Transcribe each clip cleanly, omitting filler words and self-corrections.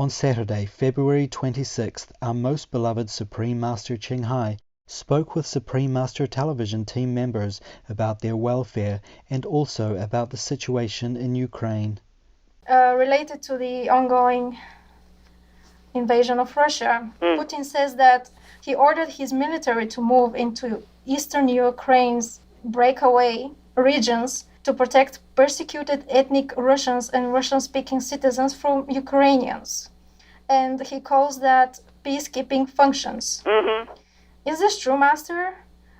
On Saturday, February 26th, our most beloved Supreme Master Ching spoke with Supreme Master Television team members about their welfare and also about the situation in Ukraine. Related to the ongoing invasion of Russia, Putin says that he ordered his military to move into eastern Ukraine's breakaway regions to protect persecuted ethnic Russians and Russian-speaking citizens from Ukrainians. And he calls that peacekeeping functions. Is this true, Master?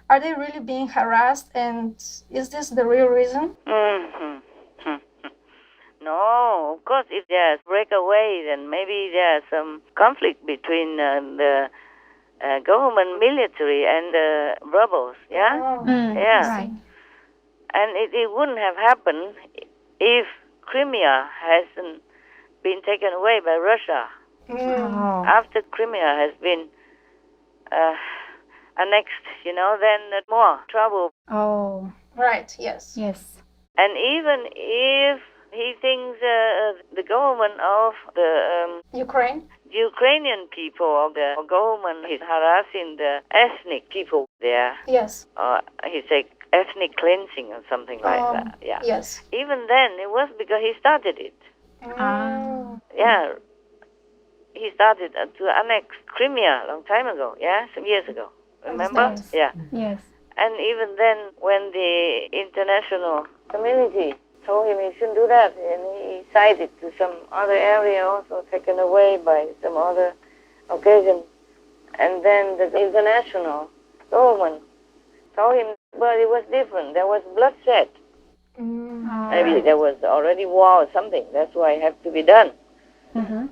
Are they really being harassed, and is this the real reason? No, of course, if there's breakaway, then maybe there's some conflict between the government military and the rebels, yeah? Yeah. Right. And it wouldn't have happened if Crimea hasn't been taken away by Russia. After Crimea has been annexed, then more trouble. Oh. Right, yes. Yes. And even if he thinks the government of the Ukrainian people or the government is harassing the ethnic people there. Yes. He said ethnic cleansing or something like that. Yeah. Yes. Even then, it was because he started it. Yeah. He started to annex Crimea a long time ago. Yeah, some years ago. Remember? Yes. Yeah. Yes. And even then, when the international community told him he shouldn't do that, and he cited to some other area also taken away by some other occasion. And then the international government told him, well, it was different. There was bloodshed. Maybe there was already war or something. That's why it had to be done.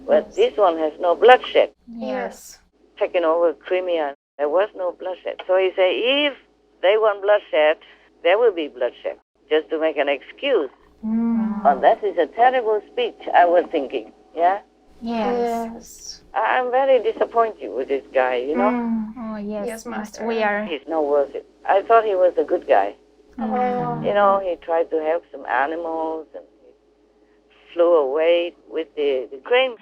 But this one has no bloodshed. Yes. Taking over Crimea, there was no bloodshed. So he said, if they want bloodshed, there will be bloodshed, just to make an excuse. Oh, that is a terrible speech, I was thinking. Yeah? Yes. I'm very disappointed with this guy, Oh, yes. Yes, Master. We are. He's not worth it. I thought he was a good guy. He tried to help some animals, and he flew away with the crane,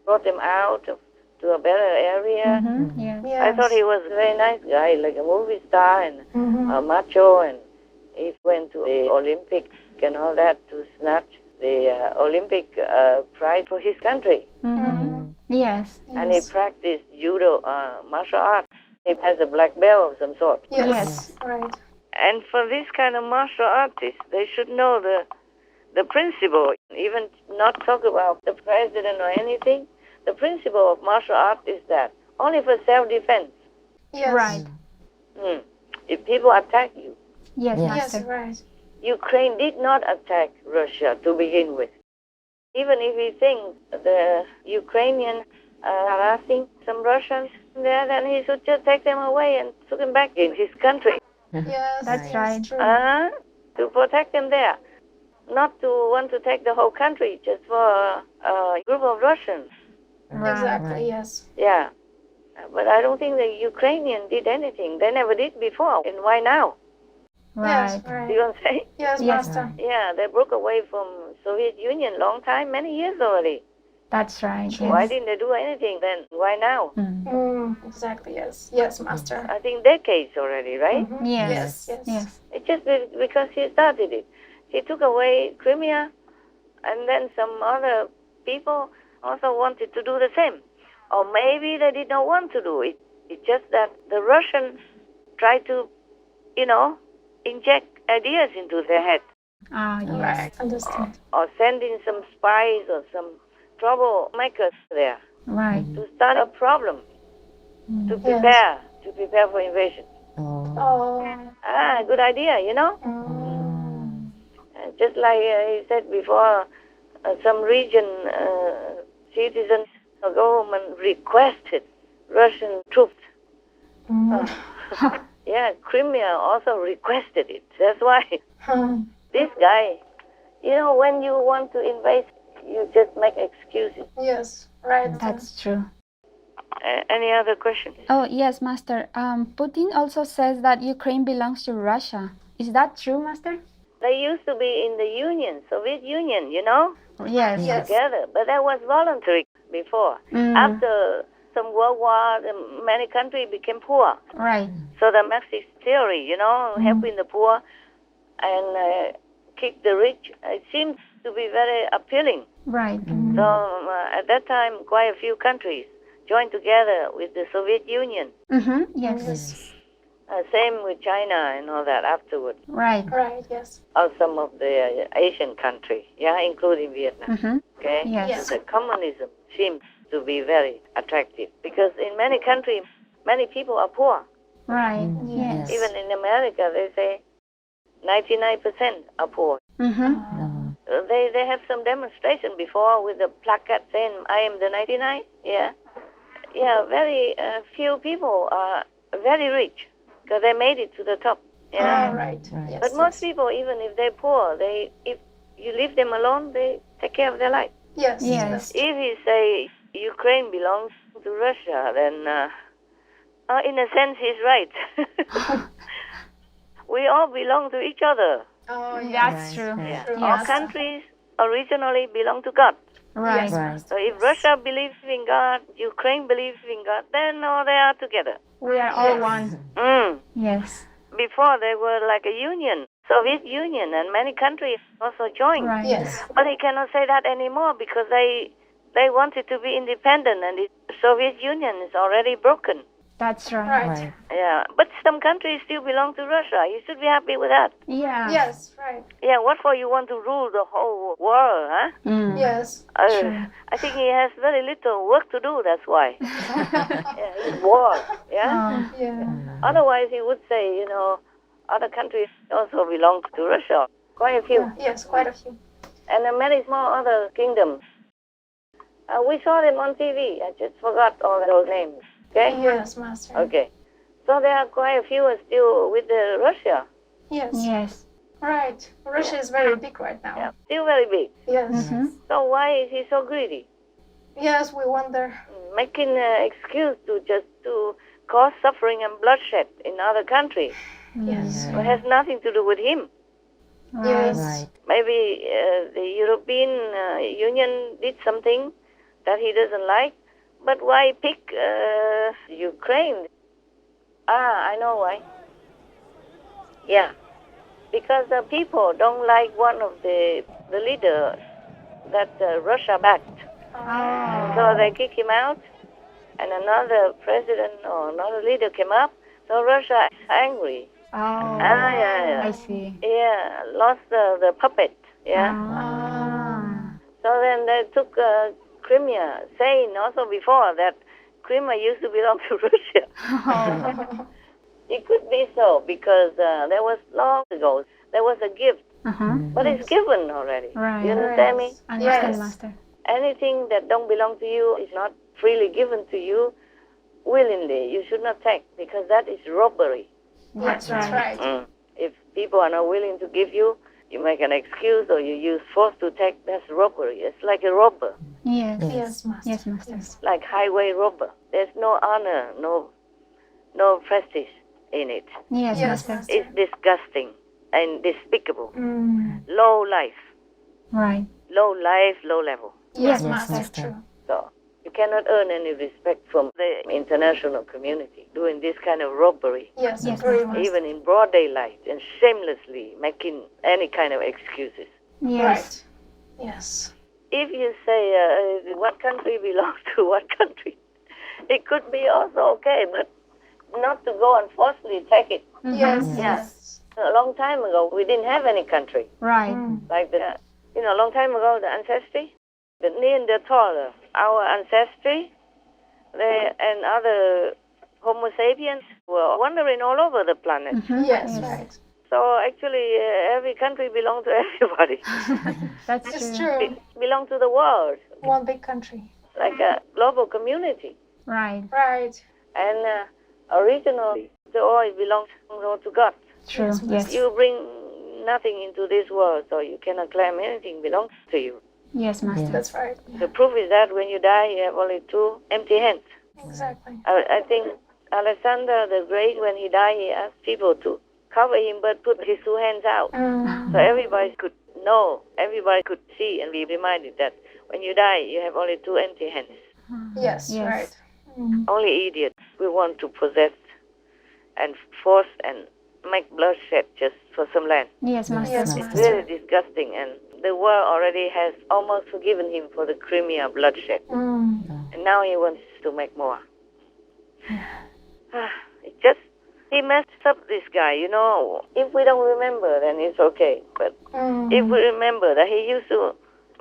brought them out to a better area. Yes. I thought he was a very nice guy, like a movie star and a macho, and he went to the Olympics and all that to snatch the Olympic pride for his country. Yes. And he practiced judo, martial arts. He has a black belt of some sort. Yes. Right. And for this kind of martial artists, they should know the principle, even not talk about the president or anything. The principle of martial art is that only for self-defense. Yes. Right. If people attack you, Yes, Yes, Master. right. Ukraine did not attack Russia to begin with. Even if we think the Ukrainian harassing some Russians there, then he should just take them away and took them back in his country. Yes, That's right. True. To protect them there. Not to want to take the whole country just for a group of Russians. Exactly, yes. Yeah. But I don't think the Ukrainian did anything. They never did before. And why now? Right. Yes, right. Do you know what I'm saying? Yes, Yes. Master. Yeah, they broke away from Soviet Union long time, many years already. That's right. Why Yes. didn't they do anything then? Why now? Exactly, yes. Yes, Master. I think decades already, right? Yes. Yes. Yes. It's just because he started it. He took away Crimea, and then some other people also wanted to do the same. Or maybe they did not want to do it. It's just that the Russians tried to, inject ideas into their head. Yes. Understand. Or send in some spies or some troublemakers there Right. to start a problem, to prepare for invasion. Good idea, Just like he said before, some region citizens or government requested Russian troops. Yeah, Crimea also requested it. That's why this guy, when you want to invade, you just make excuses. Yes, right. That's true. Any other questions? Oh, yes, Master. Putin also says that Ukraine belongs to Russia. Is that true, Master? They used to be in the Union, Soviet Union, Yes. Yes. together. But that was voluntary before. After some World War, many countries became poor. Right. So the Marxist theory, helping the poor and kick the rich, it seems to be very appealing. Right. So at that time, quite a few countries joined together with the Soviet Union. Yes. Same with China and all that afterwards. Right. Right. Yes. Or some of the Asian countries, including Vietnam. Okay? Yes. The communism seems to be very attractive because in many countries, many people are poor. Right. Yes. Even in America, they say 99% are poor. They have some demonstration before with a placard saying, I am the 99. Very few people are very rich because they made it to the top. Right. Yes. But most people, even if they're poor, if you leave them alone, they take care of their life. Yes. Yes. If you say Ukraine belongs to Russia, then in a sense he's right. We all belong to each other. Oh, yes. That's true. True. All Yes. countries originally belong to God. Right. Yes. So if Russia believes in God, Ukraine believes in God, then they are together. We are all one. Yes. Before they were like a union, Soviet Union, and many countries also joined. Right. Yes. But he cannot say that anymore because they wanted to be independent, and the Soviet Union is already broken. That's right. Right. Yeah, but some countries still belong to Russia. You should be happy with that. Yeah. Yes. Right. Yeah, what for you want to rule the whole world, huh? Yes. True. I think he has very little work to do, that's why. He's bored, yeah? Yeah. Otherwise he would say, other countries also belong to Russia. Quite a few. Yes. Quite a few. And many small other kingdoms. We saw them on TV. I just forgot all those names. Okay? Yes, Master. Okay. So there are quite a few still with Russia. Yes. Yes. Right. Russia is very big right now. Yeah. Still very big. Yes. So why is he so greedy? Yes, we wonder. Making an excuse to cause suffering and bloodshed in other countries. Yes. It has nothing to do with him. Yes. Maybe the European Union did something that he doesn't like, but why pick Ukraine? I know why. Yeah, because the people don't like one of the leaders that Russia backed. So they kick him out, and another president or another leader came up. So Russia is angry. I see. Yeah, lost the puppet. Yeah. So then they took Crimea, saying also before that Crimea used to belong to Russia. It could be so because there was long ago there was a gift, but it's given already. Right. You understand me? Understand, Master. Anything that don't belong to you is not freely given to you willingly. You should not take because that is robbery. That's right. If people are not willing to give you, you make an excuse or you use force to take. That's robbery. It's like a robber, Yes. Yes, Master. Yes, Master. Yes. like highway robber. There's no honor, no prestige in it. Yes, Yes, Master. Master. It's disgusting and despicable. Mm. Low life, Right. low level. Yes, Yes, Master. Master. True. So you cannot earn any respect from the international community doing this kind of robbery, Yes, Yes, very Master. much. even in broad daylight and shamelessly making any kind of excuses. Yes. Right. Yes. If you say what country belongs to what country, it could be also okay, but not to go and forcefully take it. Yes. Yeah. Yes. A long time ago, we didn't have any country. Right. Like a long time ago, the ancestry, the Neanderthal, our ancestry, and other Homo sapiens were wandering all over the planet. Yes. Right. So actually, every country belongs to everybody. That's It's true. true. Belong to the world, One big country. like a global community. Right. Right. And originally, they all belong to God. True. Yes. You bring nothing into this world, so you cannot claim anything belongs to you. Yes, Master. That's right. The proof is that when you die, you have only two empty hands. Exactly. I think Alexander the Great, when he died, he asked people to cover him but put his two hands out. So everybody could no, everybody could see and be reminded that when you die, you have only two empty hands. Yes, Yes. right. Only idiots we want to possess and force and make bloodshed just for some land. Yes, Master. Yes, It's Master. really disgusting, and the world already has almost forgiven him for the Crimea bloodshed. And now he wants to make more. It just, he messed up, this guy, you know. If we don't remember, then it's okay. But if we remember that he used to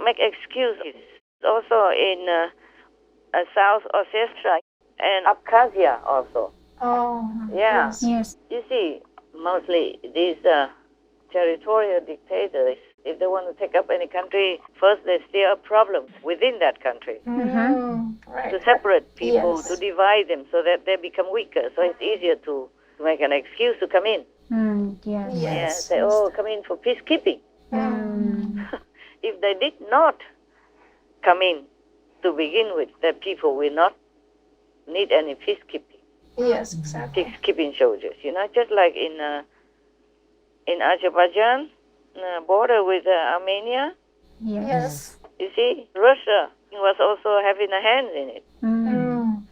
make excuses also in South Ossetia and Abkhazia also. Oh, Yeah. yes. Yes. You see, mostly these territorial dictators, if they want to take up any country, first they stir up problems within that country Right. to separate people, Yes. to divide them so that they become weaker. So it's easier to make an excuse to come in. Yes. Yes. Yeah, say, oh, come in for peacekeeping. If they did not come in to begin with, the people will not need any peacekeeping. Yes, exactly. Peacekeeping soldiers, you know, just like in Azerbaijan, border with Armenia. Yes. You see, Russia was also having a hand in it.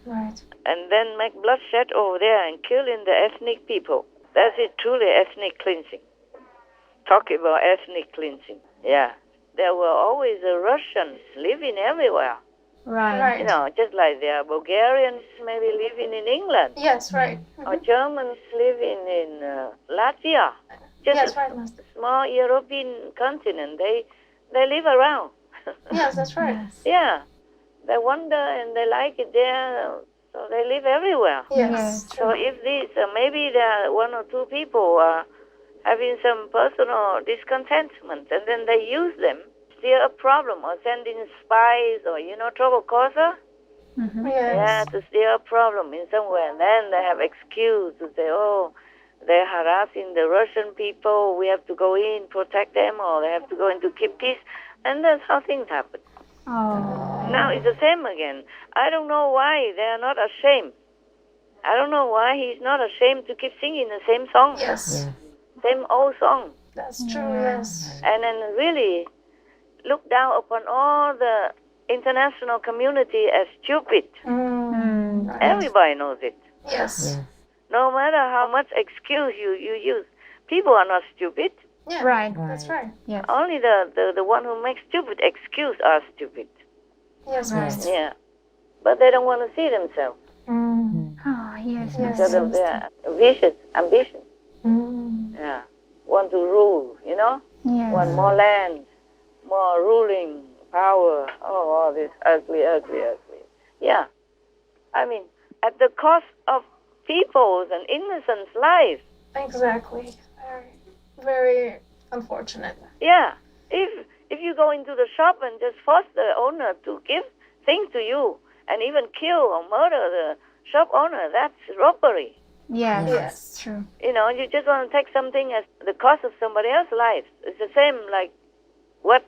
Right. And then make bloodshed over there and killing the ethnic people. That's it, truly ethnic cleansing. Talk about ethnic cleansing. Yeah. There were always Russians living everywhere. Right. You know, just like there are Bulgarians maybe living in England. Yes, right. Or Germans living in Latvia. Just Yes, a right, Master. small European continent. They live around. Yes, that's right. Yeah. They wander and they like it there, so they live everywhere. Yes. So if these, maybe there are one or two people having some personal discontentment, and then they use them, steer a problem, or send in spies, or, you know, trouble causer. Yeah, Yes. to steer a problem in somewhere. And then they have excuse to say, oh, they're harassing the Russian people, we have to go in, protect them, or they have to go in to keep peace. And that's how things happen. Now it's the same again. I don't know why they are not ashamed. I don't know why he's not ashamed to keep singing the same song. Yes. Same old song. That's true, yes. And then really look down upon all the international community as stupid. Right. Everybody knows it. Yes. No matter how much excuse you use, people are not stupid. Yeah. Right. That's right. Yes. Only the one who makes stupid excuse are stupid. Yes, Master. Yeah. But they don't want to see themselves Oh, yes. Yes. because of their vicious ambition. Yeah. Want to rule, you know? Yes. Want more land, more ruling power. Oh, all this ugly. Yeah. I mean, at the cost of people's and innocent lives. Exactly. Very, very unfortunate. Yeah. If you go into the shop and just force the owner to give things to you and even kill or murder the shop owner, that's robbery. Yes. Yes. True. You know, you just want to take something at the cost of somebody else's life. It's the same like what,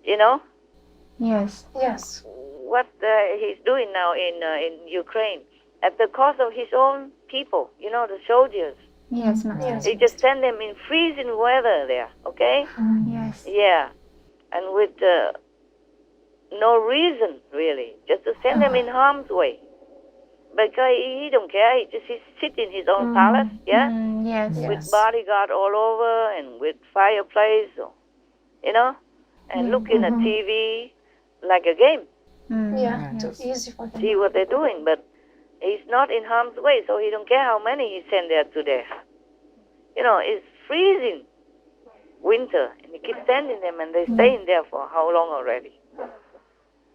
you know, Yes. Yes. what he's doing now in Ukraine at the cost of his own people, you know, the soldiers. Yes, Master. Yes. He just send them in freezing weather there, okay? Yes. Yeah. And with no reason, really, just to send them in harm's way. Because he don't care, he just sits in his own palace, yeah? Yes. With bodyguard all over and with fireplace, you know? And looking at TV like a game. Yeah. Too easy for him. See what they're doing, but he's not in harm's way, so he don't care how many he send there today. You know, it's freezing winter, and he keeps sending them, and they're staying there for how long already?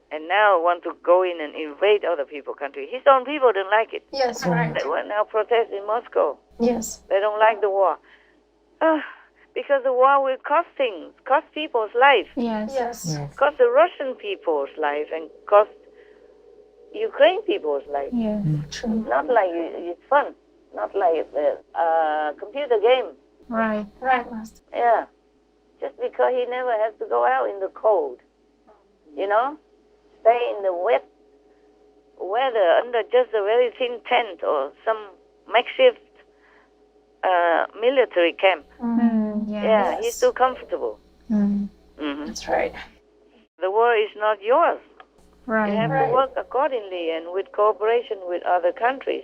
And now want to go in and invade other people's country. His own people don't like it. Yes, right. They will now protest in Moscow. Yes. They don't like the war. Because the war will cost things, cost people's life, Yes. Yes. cost the Russian people's life, and cost Ukraine people's life. Yes. True. Not like it's fun. Not like a computer game. Right. Right, Master. Yeah. Just because he never has to go out in the cold. You know? Stay in the wet weather under just a very thin tent or some makeshift military camp. Yes. Yeah, he's too comfortable. That's right. The war is not yours. Right. You have to work accordingly and with cooperation with other countries.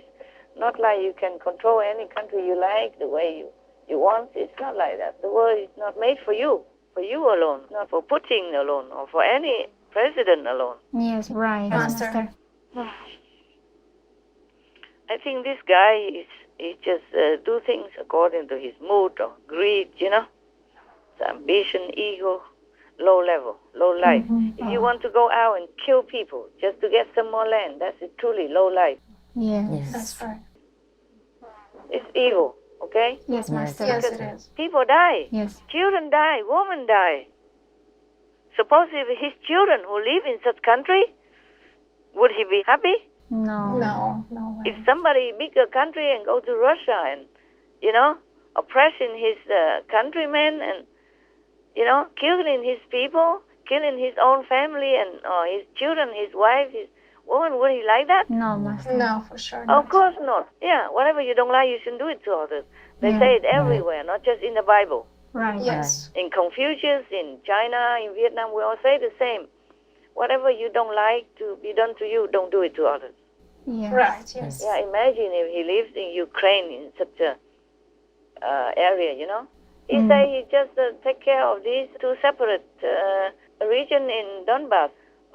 Not like you can control any country you like the way you want. It's not like that. The world is not made for you alone, not for Putin alone or for any president alone. Yes, right, Master. I think this guy he just do things according to his mood or greed, you know. It's ambition, ego, low level, low life. If you want to go out and kill people just to get some more land, that's truly low life. Yes. That's right. It's evil, okay? Yes, Master. Yes, it is. People die. Yes. Children die. Women die. Suppose if his children who live in such country, would he be happy? No. No way. If somebody bigger country and go to Russia and, you know, oppressing his countrymen and, you know, killing his people, killing his own family and his children, his wife, his woman, would he like that? No, Master. No, for sure not. Of course not. Yeah, whatever you don't like, you shouldn't do it to others. They say it everywhere, not just in the Bible. Right. Yes. In Confucius, in China, in Vietnam, we all say the same. Whatever you don't like to be done to you, don't do it to others. Yes. Right, yes. Yeah, imagine if he lives in Ukraine in such a area, you know. He say he just take care of these two separate regions in Donbass.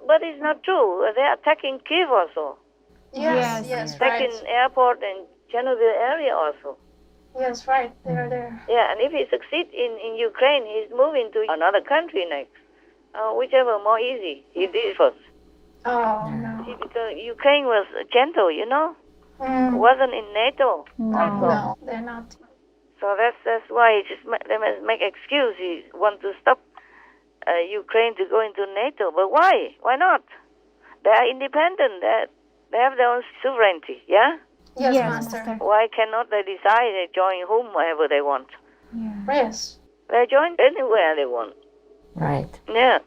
But it's not true. They're attacking Kiev also. Yes, Attacking right. airport and Chernobyl area also. Yes, right. They're there. Yeah, and if he succeeds in Ukraine, he's moving to another country next. Whichever more easy. He did it first. Oh, no. See, because Ukraine was gentle, you know. Wasn't in NATO. No, they're not. So that's why they must make excuse. He want to stop Ukraine to go into NATO. But why? Why not? They are independent. They have their own sovereignty. Yeah. Yes, Yes, Master. Master. Why cannot they decide they join whomever they want? Yes. They join anywhere they want. Right. Yeah.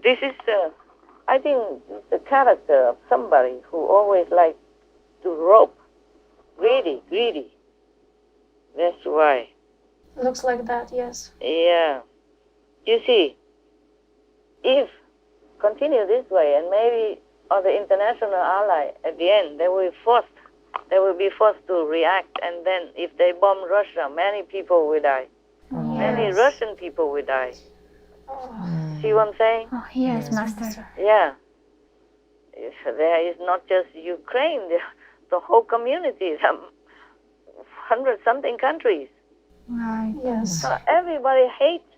This is I think the character of somebody who always likes to rope. Greedy. That's why. Looks like that, yes. Yeah. You see, if continue this way and maybe other international ally at the end, they will be forced to react, and then if they bomb Russia, many people will die. Many Russian people will die. See what I'm saying? Oh, yes, Master. Yeah. If there is not just Ukraine, the whole community, some 100-something countries. Right. Yes. So everybody hates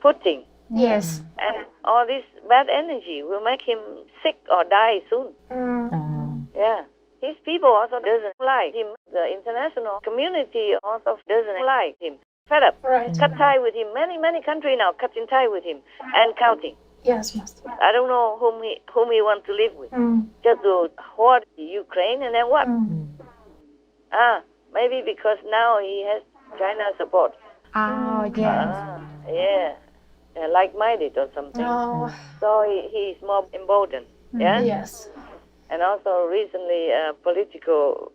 Putin. Yes. And all this bad energy will make him sick or die soon. Yeah. His people also doesn't like him. The international community also doesn't like him. Fed up. Right. Cut tie with him. Many countries now cutting tie with him and counting. Yes, Master. I don't know whom he wants to live with. Just to hoard Ukraine and then what? Maybe because now he has China support. Oh, yes. Yeah. Like-minded or something. No. So he's more emboldened. Yeah? Yes. And also recently political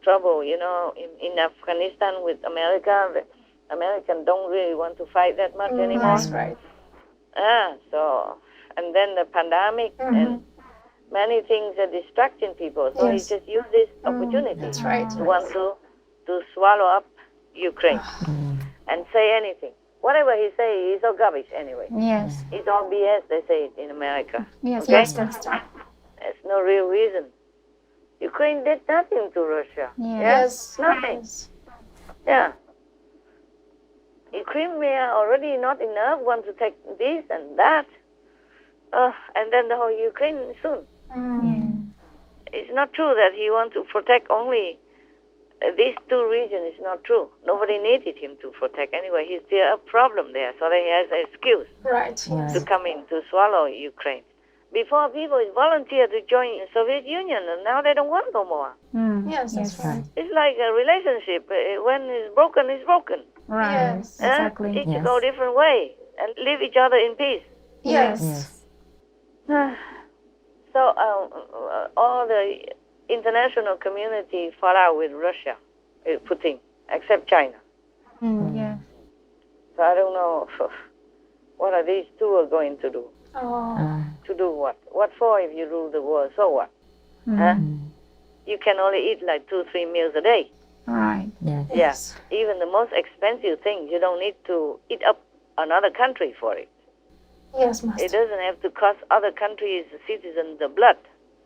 trouble, you know, in Afghanistan with America. The Americans don't really want to fight that much anymore. That's right. So, and then the pandemic and many things are distracting people. So he just used this opportunity. That's right. To want to swallow up Ukraine and say anything. Whatever he say, he's all garbage anyway. Yes. It's all BS, they say it in America. Yes, Okay? Master. There's no real reason. Ukraine did nothing to Russia. Yes. Nothing. Yes. Yeah. In Crimea already not enough, want to take this and that. And then the whole Ukraine soon. It's not true that he wants to protect only these two regions. It's not true. Nobody needed him to protect anyway. He's still a problem there, so he has an excuse Right. to come in to swallow Ukraine. Before people volunteer to join the Soviet Union, and now they don't want no more. Yes, that's right. It's like a relationship. When it's broken, it's broken. Right. Yes. Exactly. Each go different way and leave each other in peace. Yes. So all the international community fall out with Russia, Putin, except China. Yeah. So I don't know. What are these two are going to do? To do what? What for if you rule the world? So what? Huh? You can only eat like 2-3 meals a day. Right. Yes. Yes. Even the most expensive things, you don't need to eat up another country for it. Yes, Master. It doesn't have to cost other countries' citizens the blood.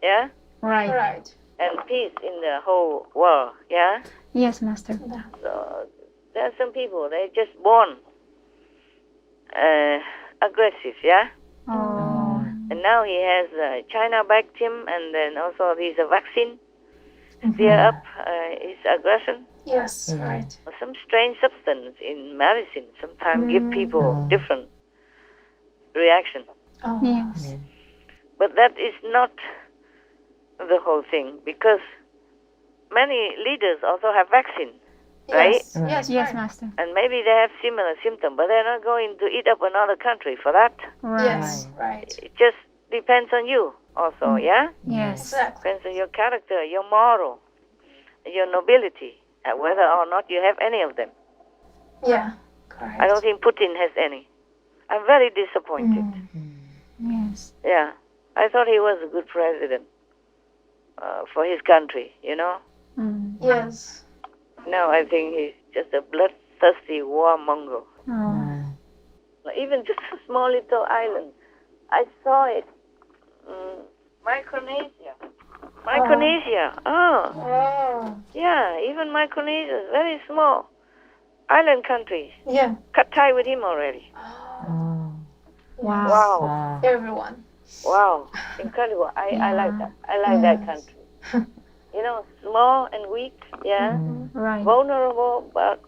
Yeah? Right. Right. And peace in the whole world. Yeah? Yes, Master. Yeah. So there are some people, they're just born aggressive. Yeah? Oh. And now he has China backed him, and then also there's a vaccine. Steer up his aggression. Yes, right. Some strange substance in medicine sometimes give people different reaction. Oh. Yes. But that is not the whole thing, because many leaders also have vaccine, right? Yes, yes, Yes, right. Master. And maybe they have similar symptoms, but they're not going to eat up another country for that. Right. Yes, right. It just depends on you also, yeah? Yes. Exactly. Depends on your character, your moral, your nobility, whether or not you have any of them. Yeah, correct. I don't think Putin has any. I'm very disappointed. Yes. Yeah, I thought he was a good president for his country, you know. Yes. Now I think he's just a bloodthirsty warmonger. Oh. Even just a small little island. I saw it. Micronesia. Micronesia. Oh, Oh. yeah, even Micronesia is very small. Island countries. Yeah. Cut tie with him already. Oh. Wow. Wow. Everyone. Wow. Incredible. I like that. I like that country. You know, small and weak, yeah. Right. Vulnerable, but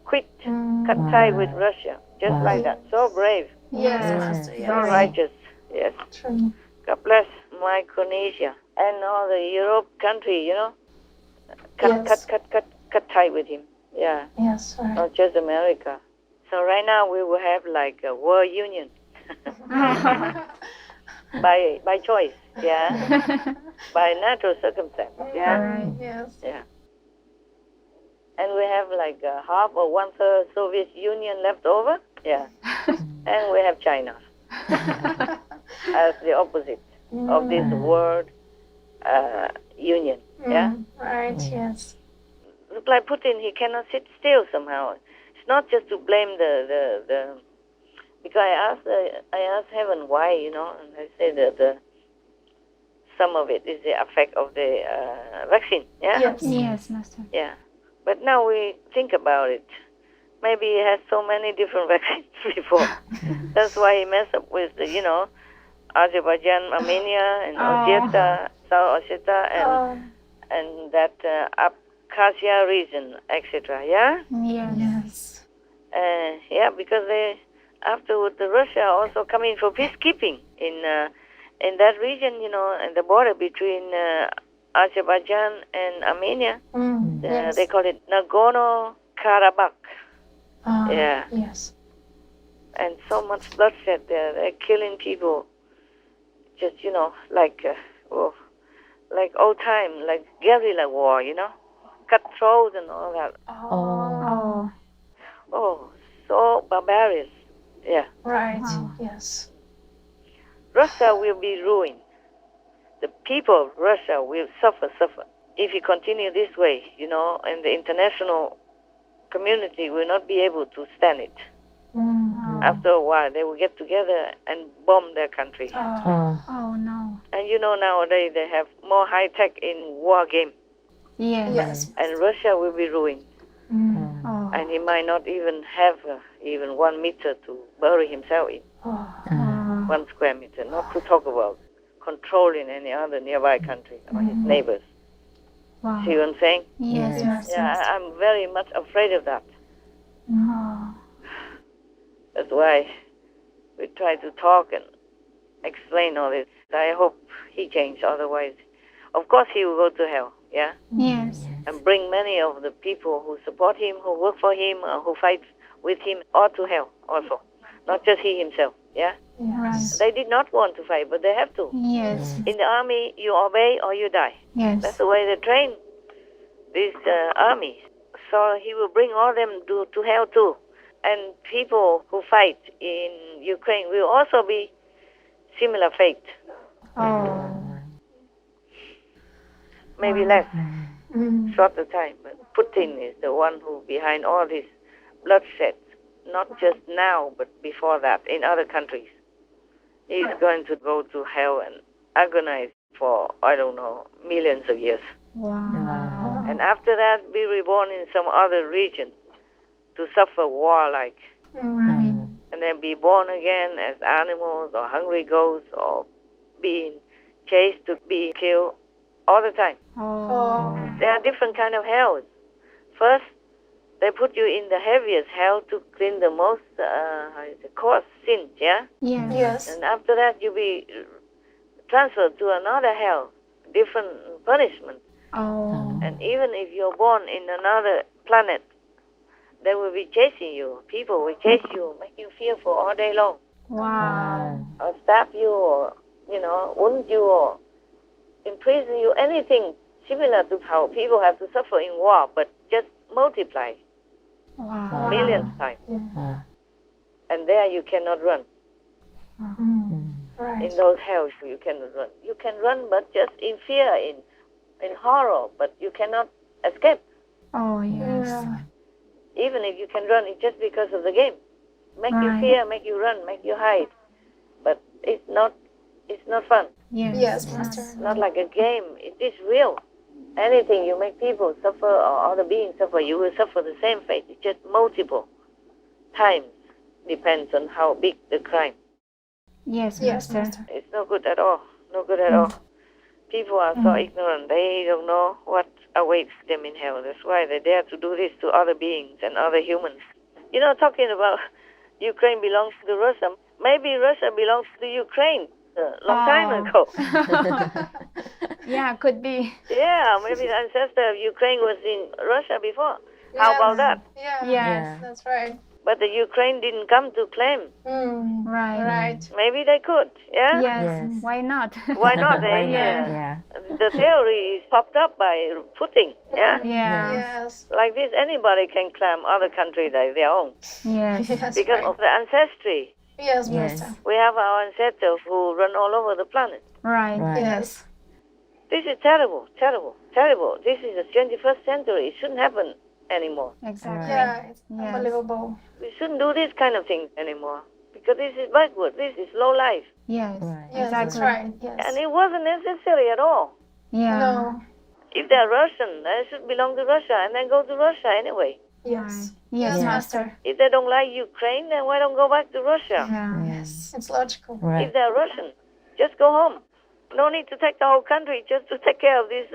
quick. Cut tie with Russia. Just like that. So brave. Yes, Master. So Yes. righteous. Yes. True. God bless Micronesia and all the Europe country, you know. Yes. Cut tie with him. Yeah. Yes, right. Not just America. So right now we will have like a world union. by choice, yeah. By natural circumstance, yeah. Right. Yes. Yeah. And we have like half or 1/3 Soviet Union left over, yeah. And we have China as the opposite of this world union, yeah. Right, yes. Look like Putin, he cannot sit still somehow. It's not just to blame the because I asked heaven why, you know, and I said that some of it is the effect of the vaccine, yeah? Yes. Yes, Master. Yeah. But now we think about it. Maybe he has so many different vaccines before. That's why he messed up with the, you know, Azerbaijan, Armenia, and Ossetia, South Ossetia, and that Abkhazia region, etc. Yeah? Yes. Yes. Yeah, because they afterward the Russia also come in for peacekeeping in that region, you know, and the border between Azerbaijan and Armenia. Yes. They call it Nagorno-Karabakh. Yeah. Yes. And so much bloodshed there. They're killing people. Just, you know, like old time, like guerrilla war, you know, cutthroats and all that. Oh. Oh, so barbarious. Yeah. Right. Yes. Russia will be ruined. The people of Russia will suffer. If you continue this way, you know, and the international community will not be able to stand it. After a while, they will get together and bomb their country. Oh no. And you know, nowadays they have more high tech in war game, Yes. Yes. and Russia will be ruined. Oh. And he might not even have even 1 meter to bury himself in, 1 square meter. Not to talk about controlling any other nearby country or his neighbors. Wow. See what I'm saying? Yes, Master. Yeah, I'm very much afraid of that. Oh. That's why we try to talk and explain all this. I hope he changes, otherwise, of course, he will go to hell, yeah? Yes. And bring many of the people who support him, who work for him, who fight with him, all to hell also. Not just he himself, yeah? Right. They did not want to fight, but they have to. Yes. In the army, you obey or you die. Yes. That's the way they train this army. So he will bring all them to hell too. And people who fight in Ukraine will also be similar fate. Oh. Maybe less, Mm. shorter time. But Putin is the one who behind all this bloodshed, not just now, but before that, in other countries. He's going to go to hell and agonize for, I don't know, millions of years. Wow. And after that, be reborn in some other region to suffer war-like. Right. And then be born again as animals or hungry ghosts or being chased to be killed all the time. Oh. There are different kind of hells. First, they put you in the heaviest hell to clean the most coarse sins, yeah? Yes. Yes. And after that, you be transferred to another hell, different punishment. Oh. And even if you're born in another planet, they will be chasing you. People will chase you, make you fearful all day long, Wow. or stab you, or wound you, or imprison you. Anything similar to how people have to suffer in war, but just multiply Wow. millions times. Yeah. And there you cannot run. Right. In those hells, you cannot run. You can run, but just in fear, in horror, but you cannot escape. Oh, yes. Yeah. Even if you can run, it's just because of the game. Make you Right. fear, make you run, make you hide. But it's not fun. Yes. Yes, Master. It's not like a game. It is real. Anything you make people suffer or other beings suffer, you will suffer the same fate. It's just multiple times. Depends on how big the crime. Yes, Yes, Master. Master. It's no good at all. No good at all. People are so ignorant. They don't know what awaits them in hell. That's why they dare to do this to other beings and other humans. Talking about Ukraine belongs to Russia. Maybe Russia belongs to Ukraine a long time ago. Yeah, could be. Yeah, maybe the ancestor of Ukraine was in Russia before. How about that? Yeah. Yes. That's right. But the Ukraine didn't come to claim. Right. Right. Maybe they could, yeah? Yes. Why not? Why not? Yeah. The theory is popped up by Putin, yeah? Yeah. Yes. Like this, anybody can claim other countries as their own. Yes. Yes. Because Right. of the ancestry. Yes, Master. We have our ancestors who run all over the planet. Right. Yes. This is terrible, terrible, terrible. This is the 21st century. It shouldn't happen anymore. Exactly. Yeah. It's Yes. unbelievable. We shouldn't do this kind of things anymore. Because this is backward. This is low life. Yes. Yes, that's right. Yes. And it wasn't necessary at all. Yeah. No. If they're Russian, they should belong to Russia and then go to Russia anyway. Yes. Yes, Yes, Master. Master. If they don't like Ukraine, then why don't go back to Russia? Yeah. Yes. It's logical. If they're Russian, just go home. No need to take the whole country just to take care of this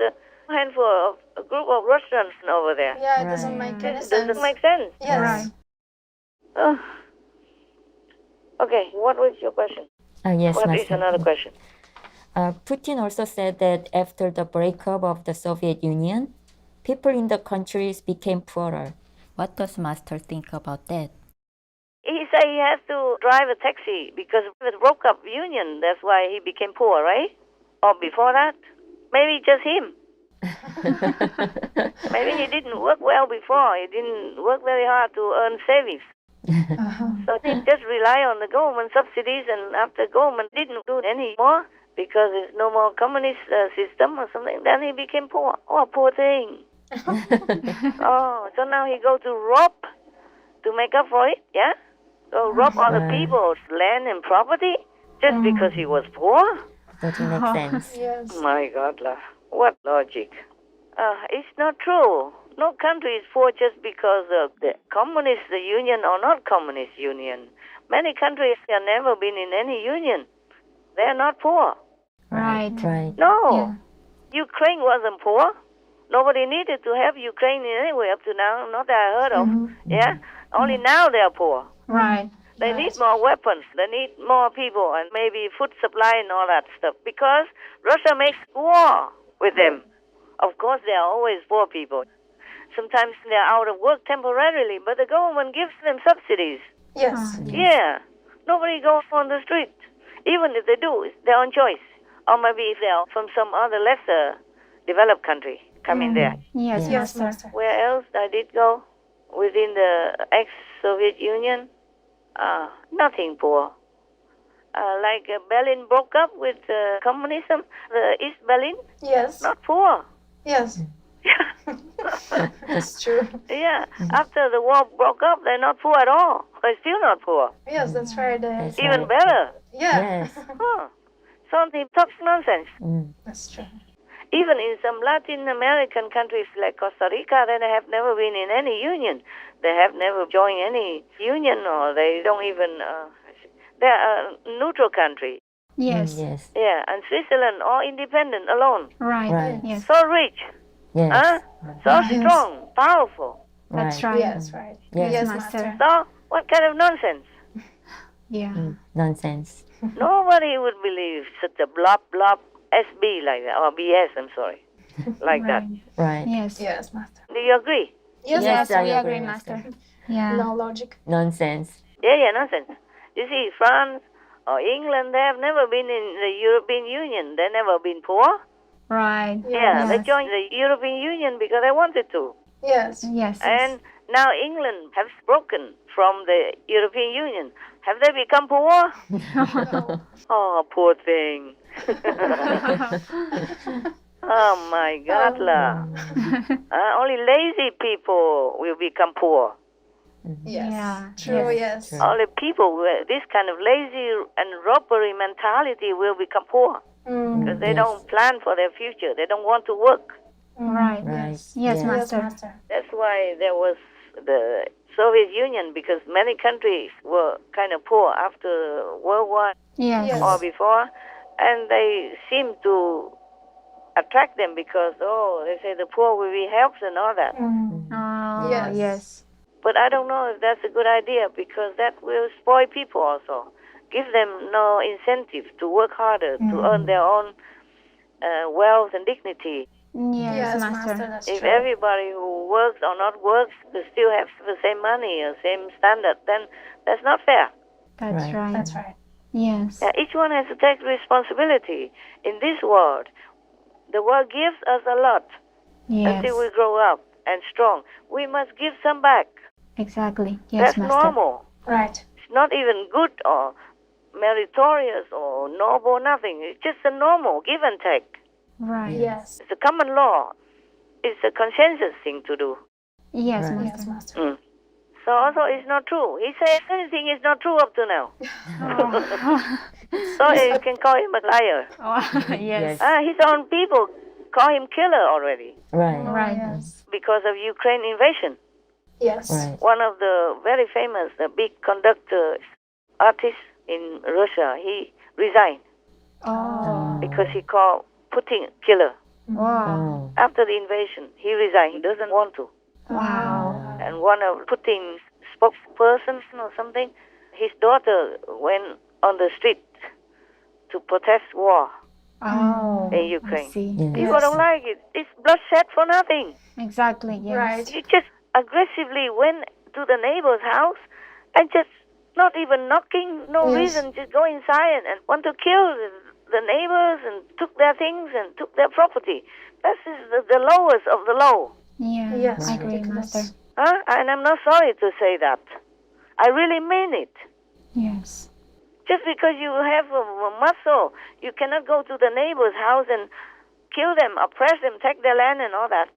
handful of a group of Russians over there. Yeah, it doesn't make any It sense. doesn't make sense. Yes. Right. Oh. Okay, what was your question? Yes, What is Master. another question? Putin also said that after the breakup of the Soviet Union, people in the countries became poorer. What does Master think about that? He said he has to drive a taxi because of the broke up union. That's why he became poor, right? Or before that? Maybe just him. Maybe he didn't work well before. He didn't work very hard to earn savings. So he just rely on the government subsidies, and after government didn't do any more because there's no more communist system or something, then he became poor. Oh, poor thing. Oh, so now he go to rob to make up for it, yeah? So rob other people's land and property just because he was poor? Doesn't make sense. Yes. My God, what logic? It's not true. No country is poor just because of the communist union or not communist union. Many countries have never been in any union. They are not poor. Right. Right. No. Ukraine wasn't poor. Nobody needed to have Ukraine in any way up to now. Not that I heard of. Yeah? Only now they are poor. Right. They need more weapons. They need more people and maybe food supply and all that stuff. Because Russia makes war with them. Of course, there are always poor people. Sometimes they're out of work temporarily, but the government gives them subsidies. Yes. Yeah. Nobody goes on the street. Even if they do, it's their own choice. Or maybe if they're from some other lesser developed country coming there. Yes, Yes, Master. Master. Where else I did go? within the ex-Soviet Union, nothing poor. Like Berlin broke up with communism, the East Berlin, Yes. not poor. Yes. That's true. Yeah, after the war broke up, they're not poor at all. They're still not poor. Yes, that's right. That's Even right. better. Yeah. Yes. Huh. Something talks nonsense. That's true. Even in some Latin American countries like Costa Rica, they have never been in any union. They have never joined any union, or they don't even. They're a neutral country. Yes. Yes. Yeah, and Switzerland, all independent, alone. Right. Right. Yes. So rich, Yes. so strong, powerful. That's right. Yes, right. Yes. Yes, Master. Master. So, what kind of nonsense? Yeah. Nonsense. Nobody would believe such a blob SB like that, or BS, I'm sorry, like that. Right. Yes. Yes, Master. Do you agree? Yes, Yes, Master. We I agree, agree, Master. Yeah. No logic. Nonsense. Yeah, nonsense. You see, France or England, they have never been in the European Union. They've never been poor. Right. Yeah, they Yes. joined the European Union because they wanted to. Yes. Yes. And now England has broken from the European Union. Have they become poor? Oh, poor thing. Oh, my God, lah. Only lazy people will become poor. Yes. Yeah. True, yes. True. Only people with this kind of lazy and robbery mentality will become poor. Because they Yes. don't plan for their future. They don't want to work. Right. Right. Yes. Yes, Yes, Master. Master. That's why there was the Soviet Union, because many countries were kind of poor after World War Yes. Yes. or before, and they seem to attract them because, they say the poor will be helped and all that. Oh, Yes. yes. But I don't know if that's a good idea, because that will spoil people also. Give them no incentive to work harder, to earn their own wealth and dignity. Yes, Yes, Master. Master. That's If true. everybody who works or not works they still have the same money or same standard, then that's not fair. That's Right. right. That's right. Yes. Each one has to take responsibility. In this world, the world gives us a lot Yes. until we grow up and strong. We must give some back. Exactly. Yes, That's Master. normal. Right. It's not even good or meritorious or noble, nothing. It's just a normal give and take. Right. Yes. It's a common law. It's a consensus thing to do. Yes, Right. Yes, Master. Master. So also it's not true. He says anything is not true up to now. So you can call him a liar. Yes. His own people call him killer already Right. Right. Yes. because of Ukraine invasion. Yes. Right. One of the very famous, big conductor artists in Russia, he resigned Oh. because he called Putin killer. Wow. Oh. After the invasion, he resigned. He doesn't want to. Wow. And one of Putin's spokespersons or something, his daughter went on the street to protest war Oh. in I Ukraine. see. Yes. People don't like it. It's bloodshed for nothing. Exactly. Yes. Right. You just aggressively went to the neighbor's house and just not even knocking, no Yes. reason, just go inside and want to kill the neighbors and took their things and took their property. That is the lowest of the low. Yeah. Yes. I agree, Ridiculous. Master. And I'm not sorry to say that. I really mean it. Yes. Just because you have a muscle, you cannot go to the neighbor's house and kill them, oppress them, take their land and all that.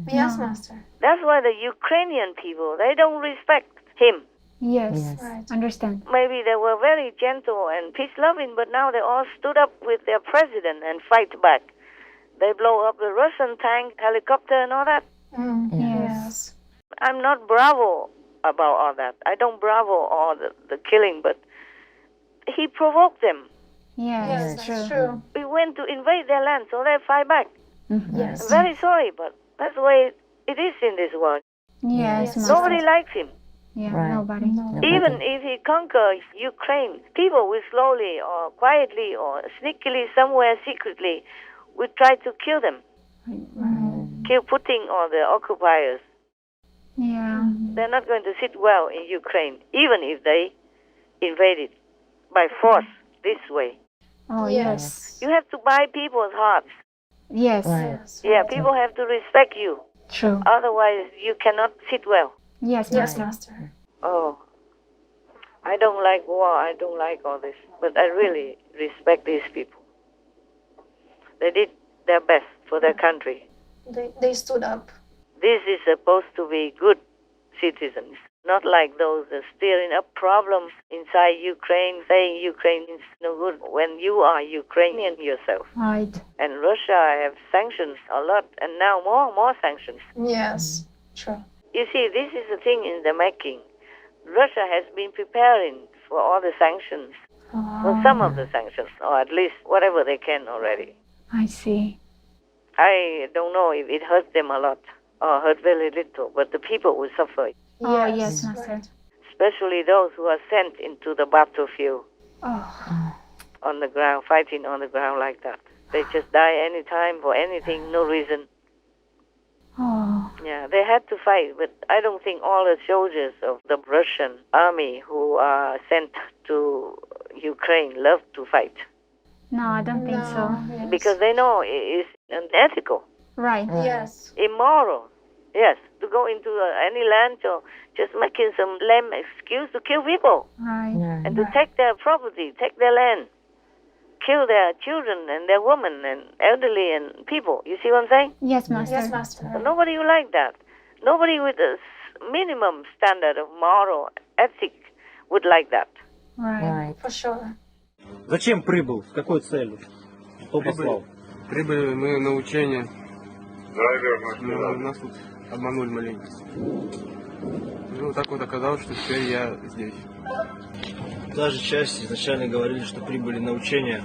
Yes, No. Master. That's why the Ukrainian people, they don't respect him. Yes. Yes. Right. Understand. Maybe they were very gentle and peace-loving, but now they all stood up with their president and fight back. They blow up the Russian tank, helicopter and all that. Yes. I'm not bravo about all that. I don't bravo all the killing, but he provoked them. Yes. Yes, True. that's true. We went to invade their land, so they fight back. Yes. I'm very sorry, but that's the way it is in this world. Yes, Yes. Master. Nobody likes him. Yeah. Right. Nobody. No. Even if he conquers Ukraine, people will slowly or quietly or sneakily somewhere secretly will try to kill them, kill Putin or the occupiers. Yeah. They're not going to sit well in Ukraine, even if they invade it by force this way. Oh, yes. Yes. You have to buy people's hearts. Yes. Right. Yes. Yeah, people have to respect you. True. Otherwise, you cannot sit well. Yes, Yes, Master. Master. Oh, I don't like war. I don't like all this. But I really respect these people. They did their best for their country. They stood up. This is supposed to be good citizens, not like those stirring up problems inside Ukraine, saying Ukraine is no good when you are Ukrainian yourself. Right. And Russia have sanctions a lot, and now more sanctions. Yes, true. You see, this is a thing in the making. Russia has been preparing for all the sanctions, for some of the sanctions, or at least whatever they can already. I see. I don't know if it hurts them a lot or hurt very little, but the people will suffer, Oh, yes, Master. right. especially those who are sent into the battlefield Oh, on the ground, fighting on the ground like that. They just die anytime for anything, no reason. oh, Yeah, they had to fight, but I don't think all the soldiers of the Russian army who are sent to Ukraine love to fight no, I don't think so. Yes. because they know it's unethical, Right. Yes. immoral. Yes, to go into any land or just making some lame excuse to kill people Right. and to take their property, take their land, kill their children and their women and elderly and people. You see what I'm saying? Yes, Master. Yes, Master. So nobody will like that. Nobody with a minimum standard of moral ethic would like that. Right. For sure. Зачем прибыл? С какой целью? Кто послал? Прибыли мы на учение. Нас тут обманули маленько. Ну, так вот оказалось, что теперь я здесь. Та же часть изначально говорили, что прибыли на учения.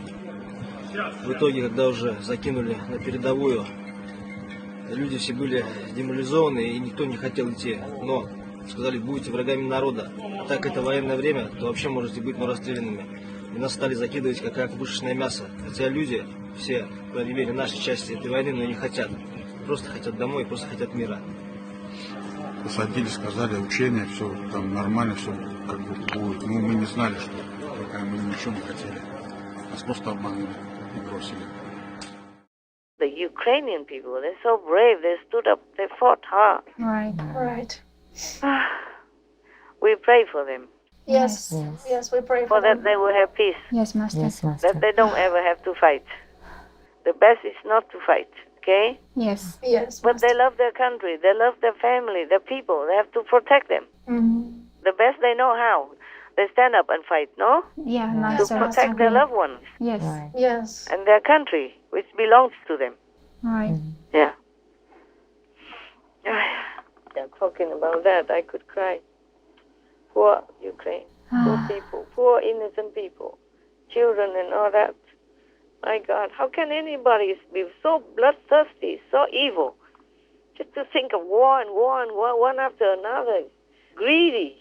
В итоге, когда уже закинули на передовую, люди все были деморализованы и никто не хотел идти. Но сказали, будете врагами народа. А так это военное время, то вообще можете быть расстрелянными. И нас стали закидывать как пушечное мясо. Хотя люди все проявили нашей части этой войны, но не хотят. Просто хотят домой, просто хотят мира. Посадили, сказали, учения, все там нормально, все как бы будет. Ну, мы не знали, что пока мы ничего не хотели. Нас просто обманули и бросили. The Ukrainian people, they're so brave. They stood up. They fought hard. Right. Right. We pray for them, Yes. Yes, we pray for for that them. they will have peace, Yes, Master. that they don't ever have to fight. The best is not to fight, okay? Yes. Yes. But they love their country. They love their family, their people. They have to protect them. Mhm. The best they know how. They stand up and fight, no? Yeah, To Master. protect their loved ones Yes. Yes. and their country, which belongs to them. Right. Yeah. Yeah, talking about that, I could cry. Poor Ukraine, poor people, poor innocent people, children and all that. My God, how can anybody be so bloodthirsty, so evil? Just to think of war and war and war, one after another. Greedy.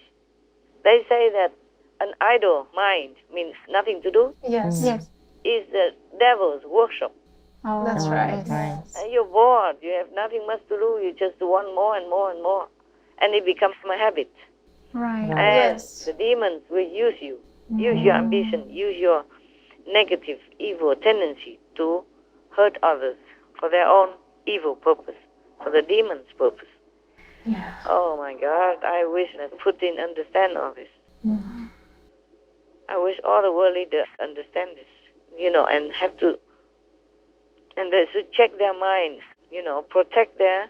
They say that an idle mind means nothing to do. Yes. Yes. Is the devil's workshop. Oh, That's right. Yes. And you're bored. You have nothing much to do. You just want more and more and more. And it becomes a habit. Right. And Yes. the demons will use you. Use your ambition. Use your negative, evil tendency to hurt others for their own evil purpose, for the demon's purpose. Yeah. Oh my God, I wish that Putin understand all this. I wish all the world leaders understand this, and have to, and they should check their minds, protect their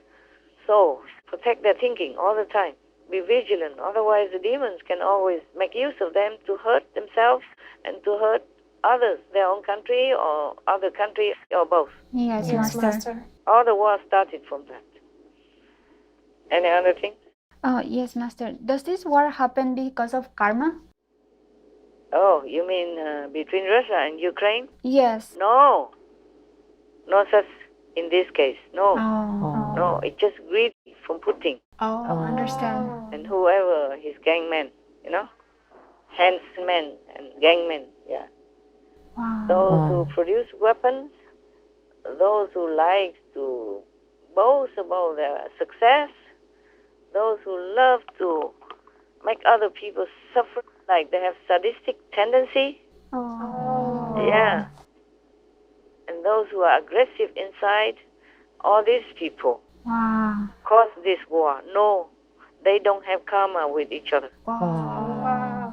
souls, protect their thinking all the time. Be vigilant, otherwise the demons can always make use of them to hurt themselves and to hurt others, their own country or other country or both. Yes, Yes, Master. Master. All the war started from that. Any other thing? Oh, yes, Master. Does this war happen because of karma? Oh, you mean between Russia and Ukraine? Yes. No. No such in this case. No. Oh. No, it's just greed from Putin Oh, understand. and whoever his gangmen, Handsmen and gangmen, yeah. Wow. Those who produce weapons, those who like to boast about their success, those who love to make other people suffer, like they have sadistic tendency, Oh. yeah. And those who are aggressive inside, all these people Wow. cause this war. No, they don't have karma with each other. Wow.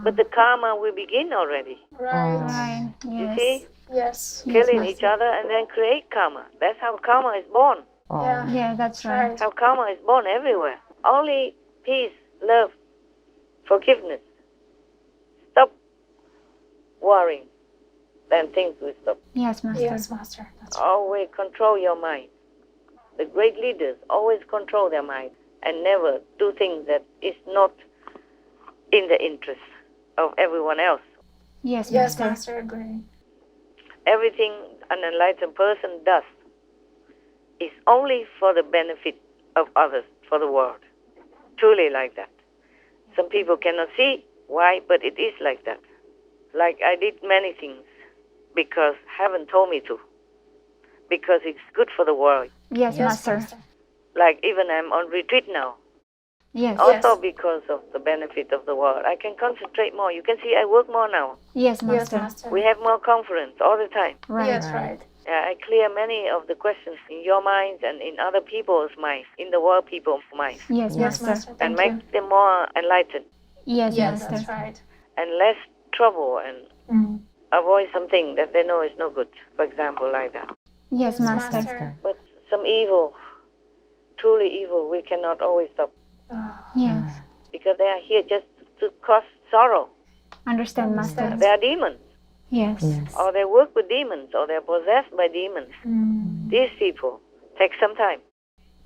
But the karma will begin already. Right. Right. You Yes. see? Yes. Killing each other and then create karma. That's how karma is born. Yeah. Yeah, that's right. How karma is born everywhere. Only peace, love, forgiveness. Stop worrying, then things will stop. Yes, Master. Yes, Master. That's right. Always control your mind. The great leaders always control their mind and never do things that is not in the interest of everyone else. Yes, Yes, Master. Master. Agree. Everything an enlightened person does is only for the benefit of others, for the world. Truly like that. Some people cannot see why, but it is like that. Like I did many things because heaven told me to. Because it's good for the world. Yes, Yes, Master. Like even I'm on retreat now. Yes. Also because of the benefit of the world. I can concentrate more. You can see I work more now. Yes, Yes, Master. Master. We have more conference all the time. Right. Yes, right. I clear many of the questions in your minds and in other people's minds, in the world people's minds, Yes, Yes, Master. Master. and Thank make you. them more enlightened Yes, Yes, Master. that's right. and less trouble and Mm. avoid something that they know is no good. For example, like that. Yes, Master. Master. But some evil, truly evil, we cannot always stop Oh. Yes. because they are here just to cause sorrow. Understand, Master. They are demons, Yes. or they work with demons, or they're possessed by demons. Mm. These people take some time.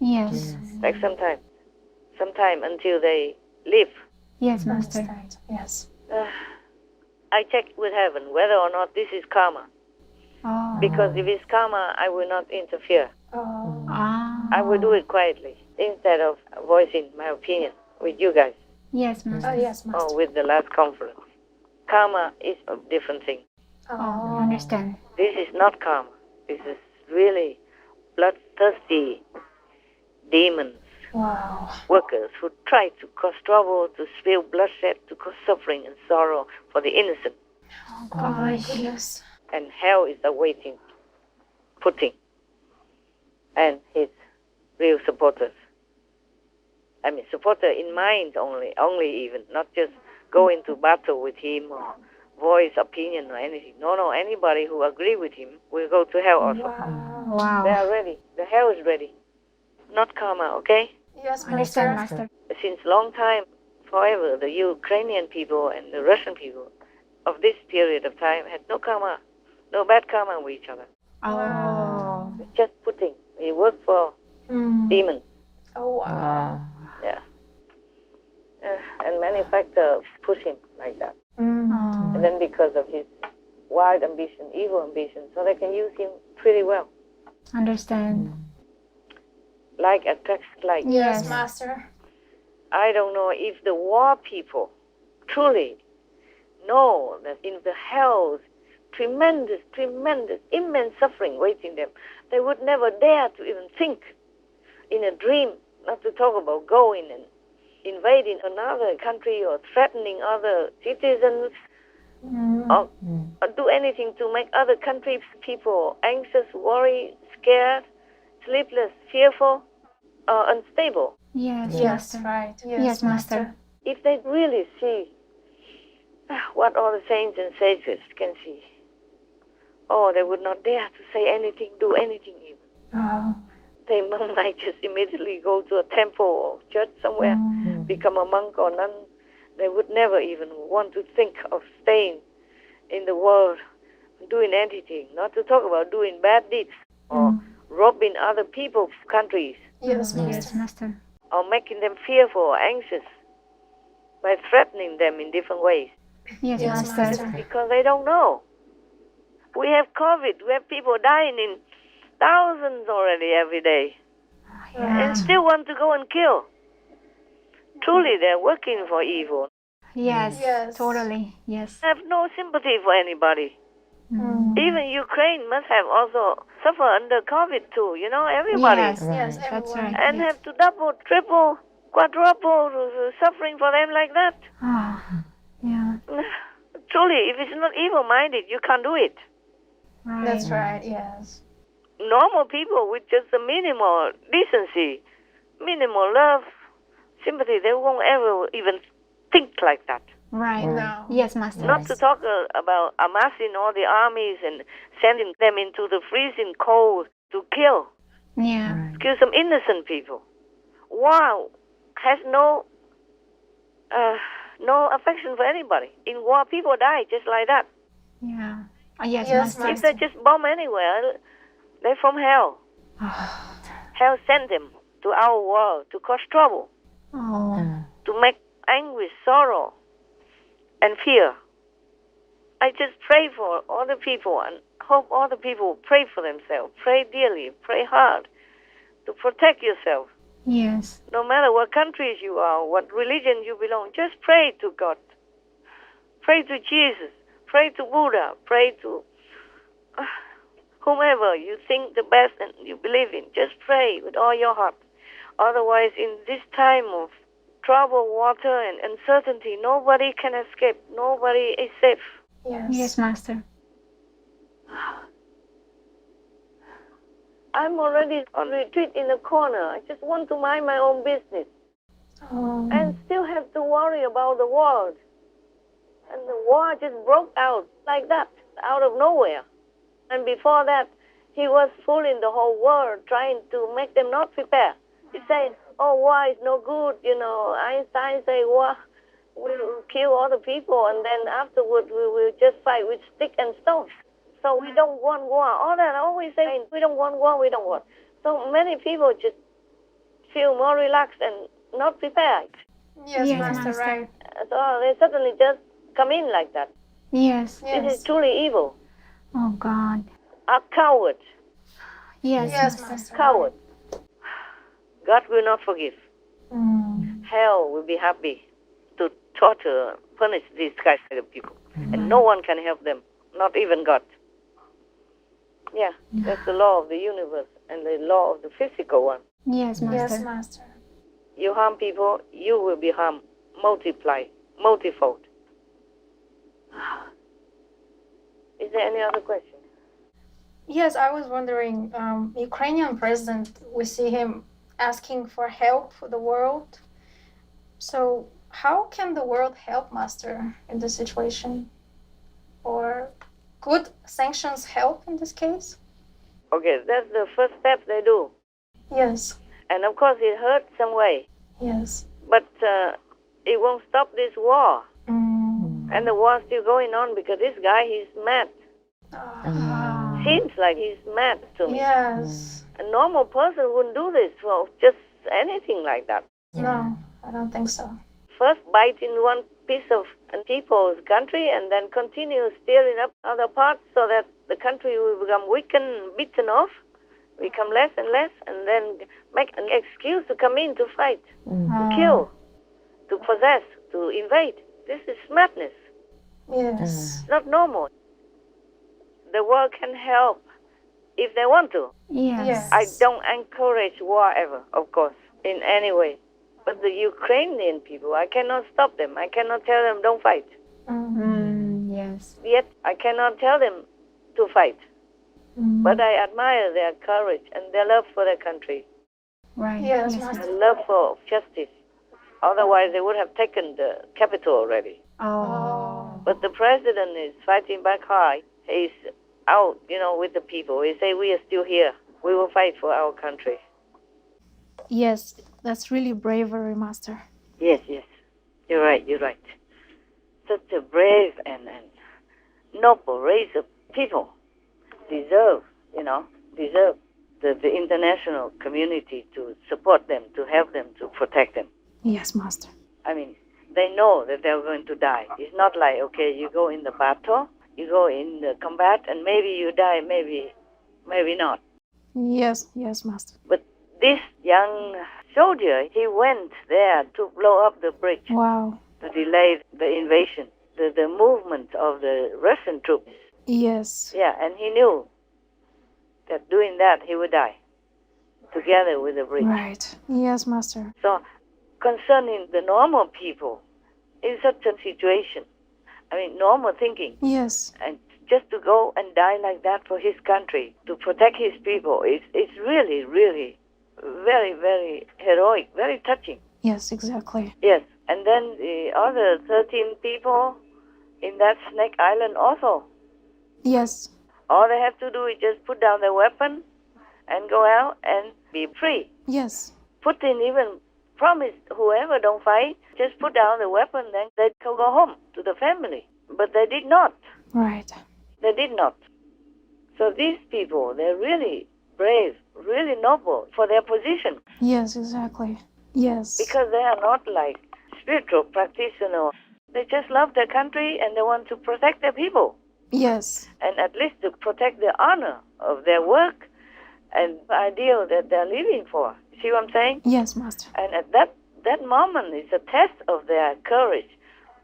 Yes. Take some time until they leave. Yes, Master. Understand. Yes. I check with heaven whether or not this is karma. Oh. Because if it's karma, I will not interfere. Oh. Ah. I will do it quietly instead of voicing my opinion with you guys Yes, Oh, Master. yes, or Master. with the last conference. Karma is a different thing. Oh, understand. This is not karma. This is really bloodthirsty demons, Wow. workers who try to cause trouble, to spill bloodshed, to cause suffering and sorrow for the innocent. Oh, my goodness. And hell is awaiting Putin and his real supporters. I mean, supporter in mind only even, not just go into battle with him or voice opinion or anything. No, anybody who agree with him will go to hell also. Wow. They Wow. are ready. The hell is ready. Not karma, okay? Yes, Understand, Master. Master. Since long time, forever, the Ukrainian people and the Russian people of this period of time had no karma, no bad karma with each other. Oh. It's just Putin. He worked for Mm. demons. Oh, wow. Yeah. And many factors push him like that. Mm. And then because of his wild ambition, evil ambition, so they can use him pretty well. Understand. Like attracts like. Yes, Yes. Master. I don't know if the war people truly know that in the hells, tremendous, immense suffering waiting them. They would never dare to even think in a dream, not to talk about going and invading another country or threatening other citizens Mm. or do anything to make other countries' people anxious, worried, scared, sleepless, fearful, or unstable. Yes, Yes, Master. right. Yes, Master. If they really see what all the saints and sages can see, they would not dare to say anything, do anything even. Oh. They might just immediately go to a temple or church somewhere, become a monk or nun. They would never even want to think of staying in the world, doing anything, not to talk about doing bad deeds or robbing other people's countries Yes, Master. Yes, Master. or making them fearful or anxious by threatening them in different ways Yes, Yes, Master. Master. because they don't know. We have COVID. We have people dying in thousands already every day and still want to go and kill. Truly, they're working for evil. Yes. Yes. Totally. Yes. Have no sympathy for anybody. Mm. Even Ukraine must have also suffered under COVID too, everybody. Yes. Yes, That's everyone. right. And Yes. have to double, triple, quadruple suffering for them like that. Ah. Yeah. Truly, if it's not evil-minded, you can't do it. Right. That's right, yes. Normal people with just a minimal decency, minimal love, sympathy. They won't ever even think like that. Right. No. Yes, Master. Not to talk about amassing all the armies and sending them into the freezing cold to kill Yeah. some innocent people. War has no affection for anybody. In war, people die just like that. Yeah. Yes, Yes, Master. If they just bomb anywhere, they're from hell. Hell sent them to our world to cause trouble, Oh. to make anguish, sorrow, and fear. I just pray for all the people and hope all the people pray for themselves. Pray dearly, pray hard to protect yourself. Yes. No matter what countries you are, what religion you belong, just pray to God. Pray to Jesus. Pray to Buddha. Pray to whomever you think the best and you believe in. Just pray with all your heart. Otherwise, in this time of trouble, water, and uncertainty, nobody can escape. Nobody is safe. Yes. Yes, Master. I'm already on retreat in the corner. I just want to mind my own business Oh. and still have to worry about the world. And the war just broke out like that, out of nowhere. And before that, he was fooling the whole world, trying to make them not prepare. He said, oh, war is no good, Einstein said war will kill all the people, and then afterwards we will just fight with stick and stones. So we don't want war. All that I always say, we don't want war, we don't want. So many people just feel more relaxed and not prepared. Yes, Yes, Master, Master. right. So they suddenly just come in like that. Yes. This is Yes. truly evil. Oh God. A coward. Yes, Yes, Master. Master. Coward. God will not forgive. Mm. Hell will be happy to torture, punish these kinds of people. And no one can help them, not even God. Yeah, that's the law of the universe and the law of the physical one. Yes, Master. Yes, Master. You harm people, you will be harmed, multifold. Is there any other question? Yes, I was wondering, Ukrainian president, we see him asking for help for the world. So how can the world help, Master, in this situation? Or could sanctions help in this case? Okay, that's the first step they do. Yes. And of course it hurts some way. Yes. But it won't stop this war. Mm. And the war's still going on because this guy, he's mad. Ah. Seems like he's mad to me. Yes. A normal person wouldn't do this for just anything like that. No, I don't think so. First bite in one piece of people's country and then continue steering up other parts so that the country will become weakened, beaten off, become less and less, and then make an excuse to come in to fight, to kill, to possess, to invade. This is madness. Yes. It's not normal. The world can help if they want to. Yes. Yes. I don't encourage war ever, of course, in any way. But the Ukrainian people, I cannot stop them. I cannot tell them don't fight. Yes. Yet I cannot tell them to fight. But I admire their courage and their love for their country, Right. Yes, and Master. love for justice. Otherwise, they would have taken the capital already. Oh. But the president is fighting back hard. He's out, with the people. He say, we are still here. We will fight for our country. Yes, that's really bravery, Master. Yes. You're right. Such a brave and noble race of people deserve the international community to support them, to help them, to protect them. Yes, Master. I mean, they know that they're going to die. It's not like, okay, you go in the battle, you go in the combat, and maybe you die, maybe not. Yes, Master. But this young soldier, he went there to blow up the bridge, Wow. to delay the invasion, the movement of the Russian troops. Yes. Yeah, and he knew that doing that, he would die, together with the bridge. Right. Yes, Master. So, concerning the normal people in such a situation, normal thinking, Yes. and just to go and die like that for his country, to protect his people, it's really, really very, very heroic, very touching. Yes, exactly. Yes. And then the other 13 people in that Snake Island also. Yes. All they have to do is just put down their weapon and go out and be free. Yes. Putin even promised whoever don't fight, just put down the weapon, then they can go home to the family. But they did not. Right. They did not. So these people, they're really brave, really noble for their position. Yes, exactly. Yes. Because they are not like spiritual practitioners. They just love their country and they want to protect their people. Yes. And at least to protect the honor of their work and the ideal that they're living for. See what I'm saying? Yes, Master. And at that moment is a test of their courage,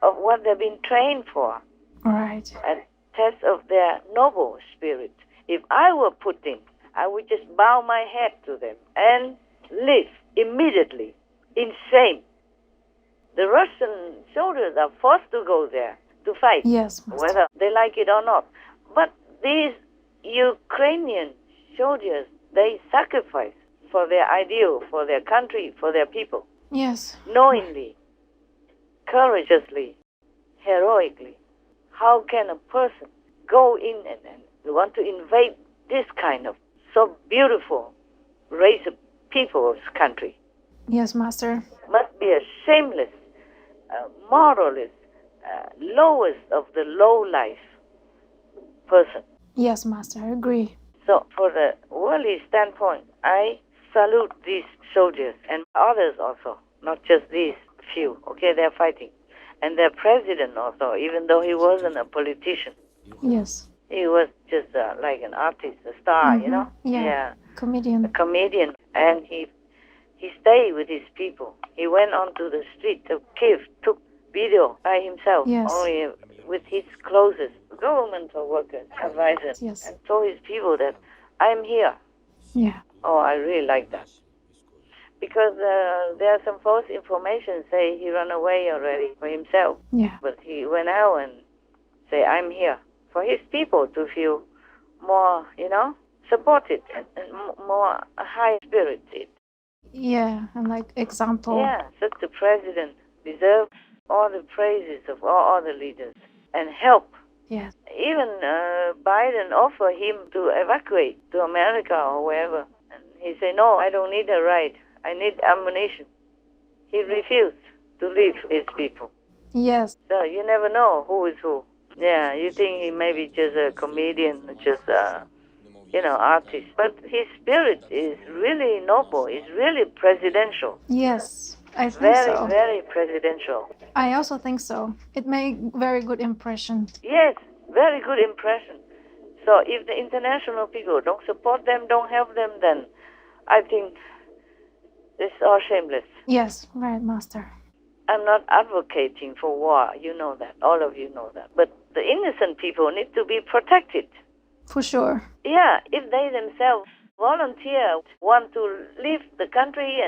of what they've been trained for, Right. and test of their noble spirit. If I were Putin, I would just bow my head to them and leave immediately in shame. The Russian soldiers are forced to go there to fight, Yes, Master. whether they like it or not. But these Ukrainian soldiers, they sacrifice for their ideal, for their country, for their people, Yes. knowingly, courageously, heroically. How can a person go in and want to invade this kind of so beautiful race of people's country? Yes, Master. Must be a shameless, moralist, lowest of the low life person. Yes, Master. I agree. So, for the worldly standpoint, I salute these soldiers and others also, not just these few. Okay, they're fighting. And their president also, even though he wasn't a politician, Yes. he was just like an artist, a star, you know? Yeah. A Comedian. comedian. And he stayed with his people. He went onto the street of Kiev, took video by himself, Yes. only with his closest governmental workers, advisors, Yes. and told his people that I'm here. Yeah. Oh, I really like that. Because there are some false information say he ran away already for himself. Yeah. But he went out and say, I'm here. For his people to feel more, supported and more high-spirited. Yeah. And like example. Yeah, such a president deserves all the praises of all other leaders and help. Yes. Even Biden offered him to evacuate to America or wherever. And he said, no, I don't need a ride. I need ammunition. He refused to leave his people. Yes. So you never know who is who. Yeah, you think he may be just a comedian, just artist. But his spirit is really noble. It's really presidential. Yes. I think Very, so. very presidential. I also think so. It made very good impression. Yes, very good impression. So if the international people don't support them, don't help them, then I think it's all shameless. Yes. Right, Master. I'm not advocating for war. You know that. All of you know that. But the innocent people need to be protected. For sure. Yeah, if they themselves volunteer, want to leave the country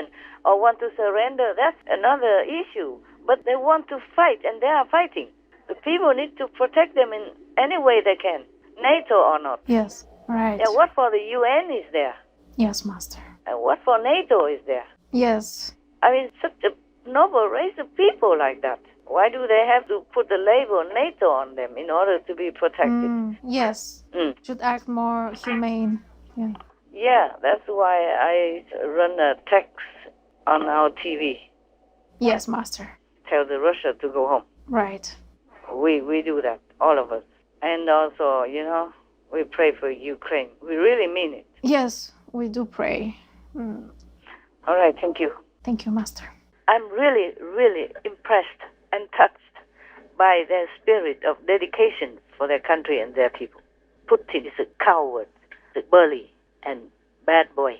or want to surrender, that's another issue. But they want to fight, and they are fighting. The people need to protect them in any way they can, NATO or not. Yes. Right. Yeah, what for the UN is there? Yes, Master. And what for NATO is there? Yes. I mean, such a noble race of people like that. Why do they have to put the label NATO on them in order to be protected? Yes. Should act more humane. Yeah. Yeah, that's why I run a text on our TV. Yes, Master. Tell the Russia to go home. Right. We do that, all of us. And also, we pray for Ukraine. We really mean it. Yes, we do pray. All right, thank you. Thank you, Master. I'm really, really impressed and touched by their spirit of dedication for their country and their people. Putin is a coward, a bully, and bad boy.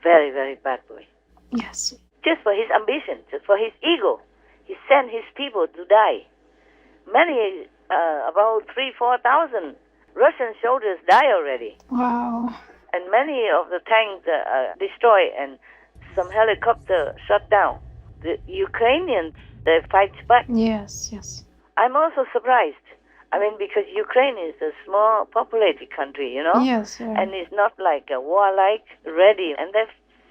Very, very bad boy. Yes. Just for his ambition, just for his ego, he sent his people to die. Many, about 3,000-4,000 Russian soldiers die already. Wow. And many of the tanks destroyed and some helicopters shot down. The Ukrainians, they fight back. Yes, yes. I'm also surprised. I mean, because Ukraine is a small populated country, Yes, yeah. and it's not like a warlike, ready, and they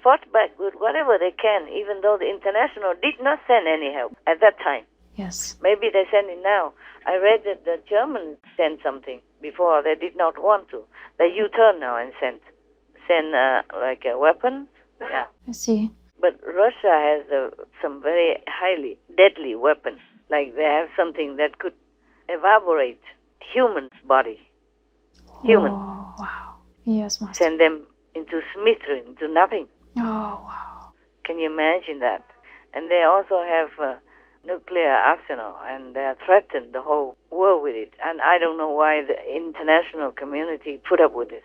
fought back with whatever they can, even though the international did not send any help at that time. Yes. Maybe they send it now. I read that the Germans sent something before. They did not want to. They U-turn now and send like a weapon. Yeah. I see. But Russia has some very highly deadly weapons. Like they have something that could evaporate human body. Human. Oh, wow. Yes, Master. Send them into smithreen, into nothing. Oh, wow. Can you imagine that? And they also have a nuclear arsenal, and they threaten the whole world with it. And I don't know why the international community put up with this.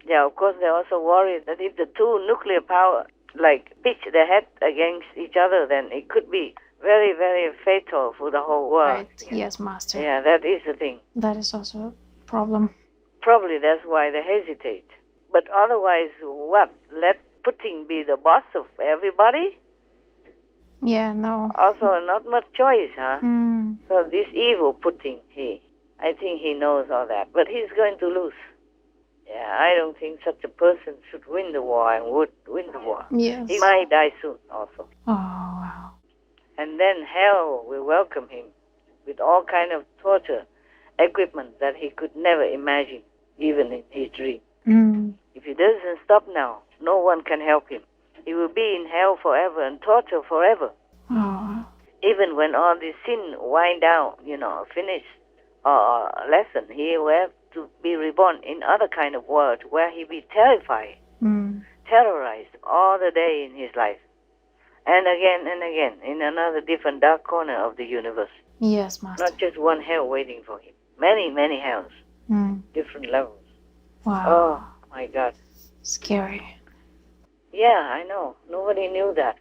Yeah, of course, they're also worried that if the two nuclear power pitch their head against each other, then it could be very, very fatal for the whole world. Right. Yes, Master. Yeah, that is the thing. That is also a problem. Probably that's why they hesitate. But otherwise, what? Let Putin be the boss of everybody? Yeah, no. Also, not much choice, huh? Mm. So this evil Putin, I think he knows all that. But he's going to lose. Yeah, I don't think such a person should win the war and would win the war. Yes. He might die soon also. Oh, wow. And then hell will welcome him with all kind of torture equipment that he could never imagine, even in his dream. Mm. If he doesn't stop now, no one can help him. He will be in hell forever and torture forever. Oh. Even when all this sin wind down, finish or lesson, he will have to be reborn in other kind of world where he be terrified, terrorized all the day in his life. And again, in another different dark corner of the universe. Yes, Master. Not just one hell waiting for him. Many, many hells. Different levels. Wow. Oh, my God. Scary. Yeah, I know. Nobody knew that.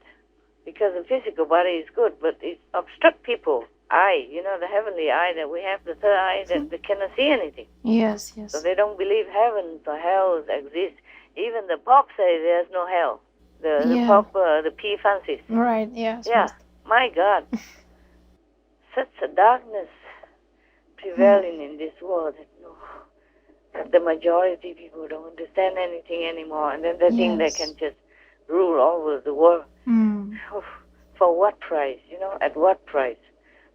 Because the physical body is good, but it obstructs people. Eye, the heavenly eye that we have, the third eye that they cannot see anything. Yes, yes. So they don't believe heavens or hells exist. Even the Pope says there's no hell. The Pope, the P. Francis. Right, yes. Yeah, my God. Such a darkness prevailing in this world that the majority of people don't understand anything anymore, and then they think they can just rule over the world. For what price? At what price?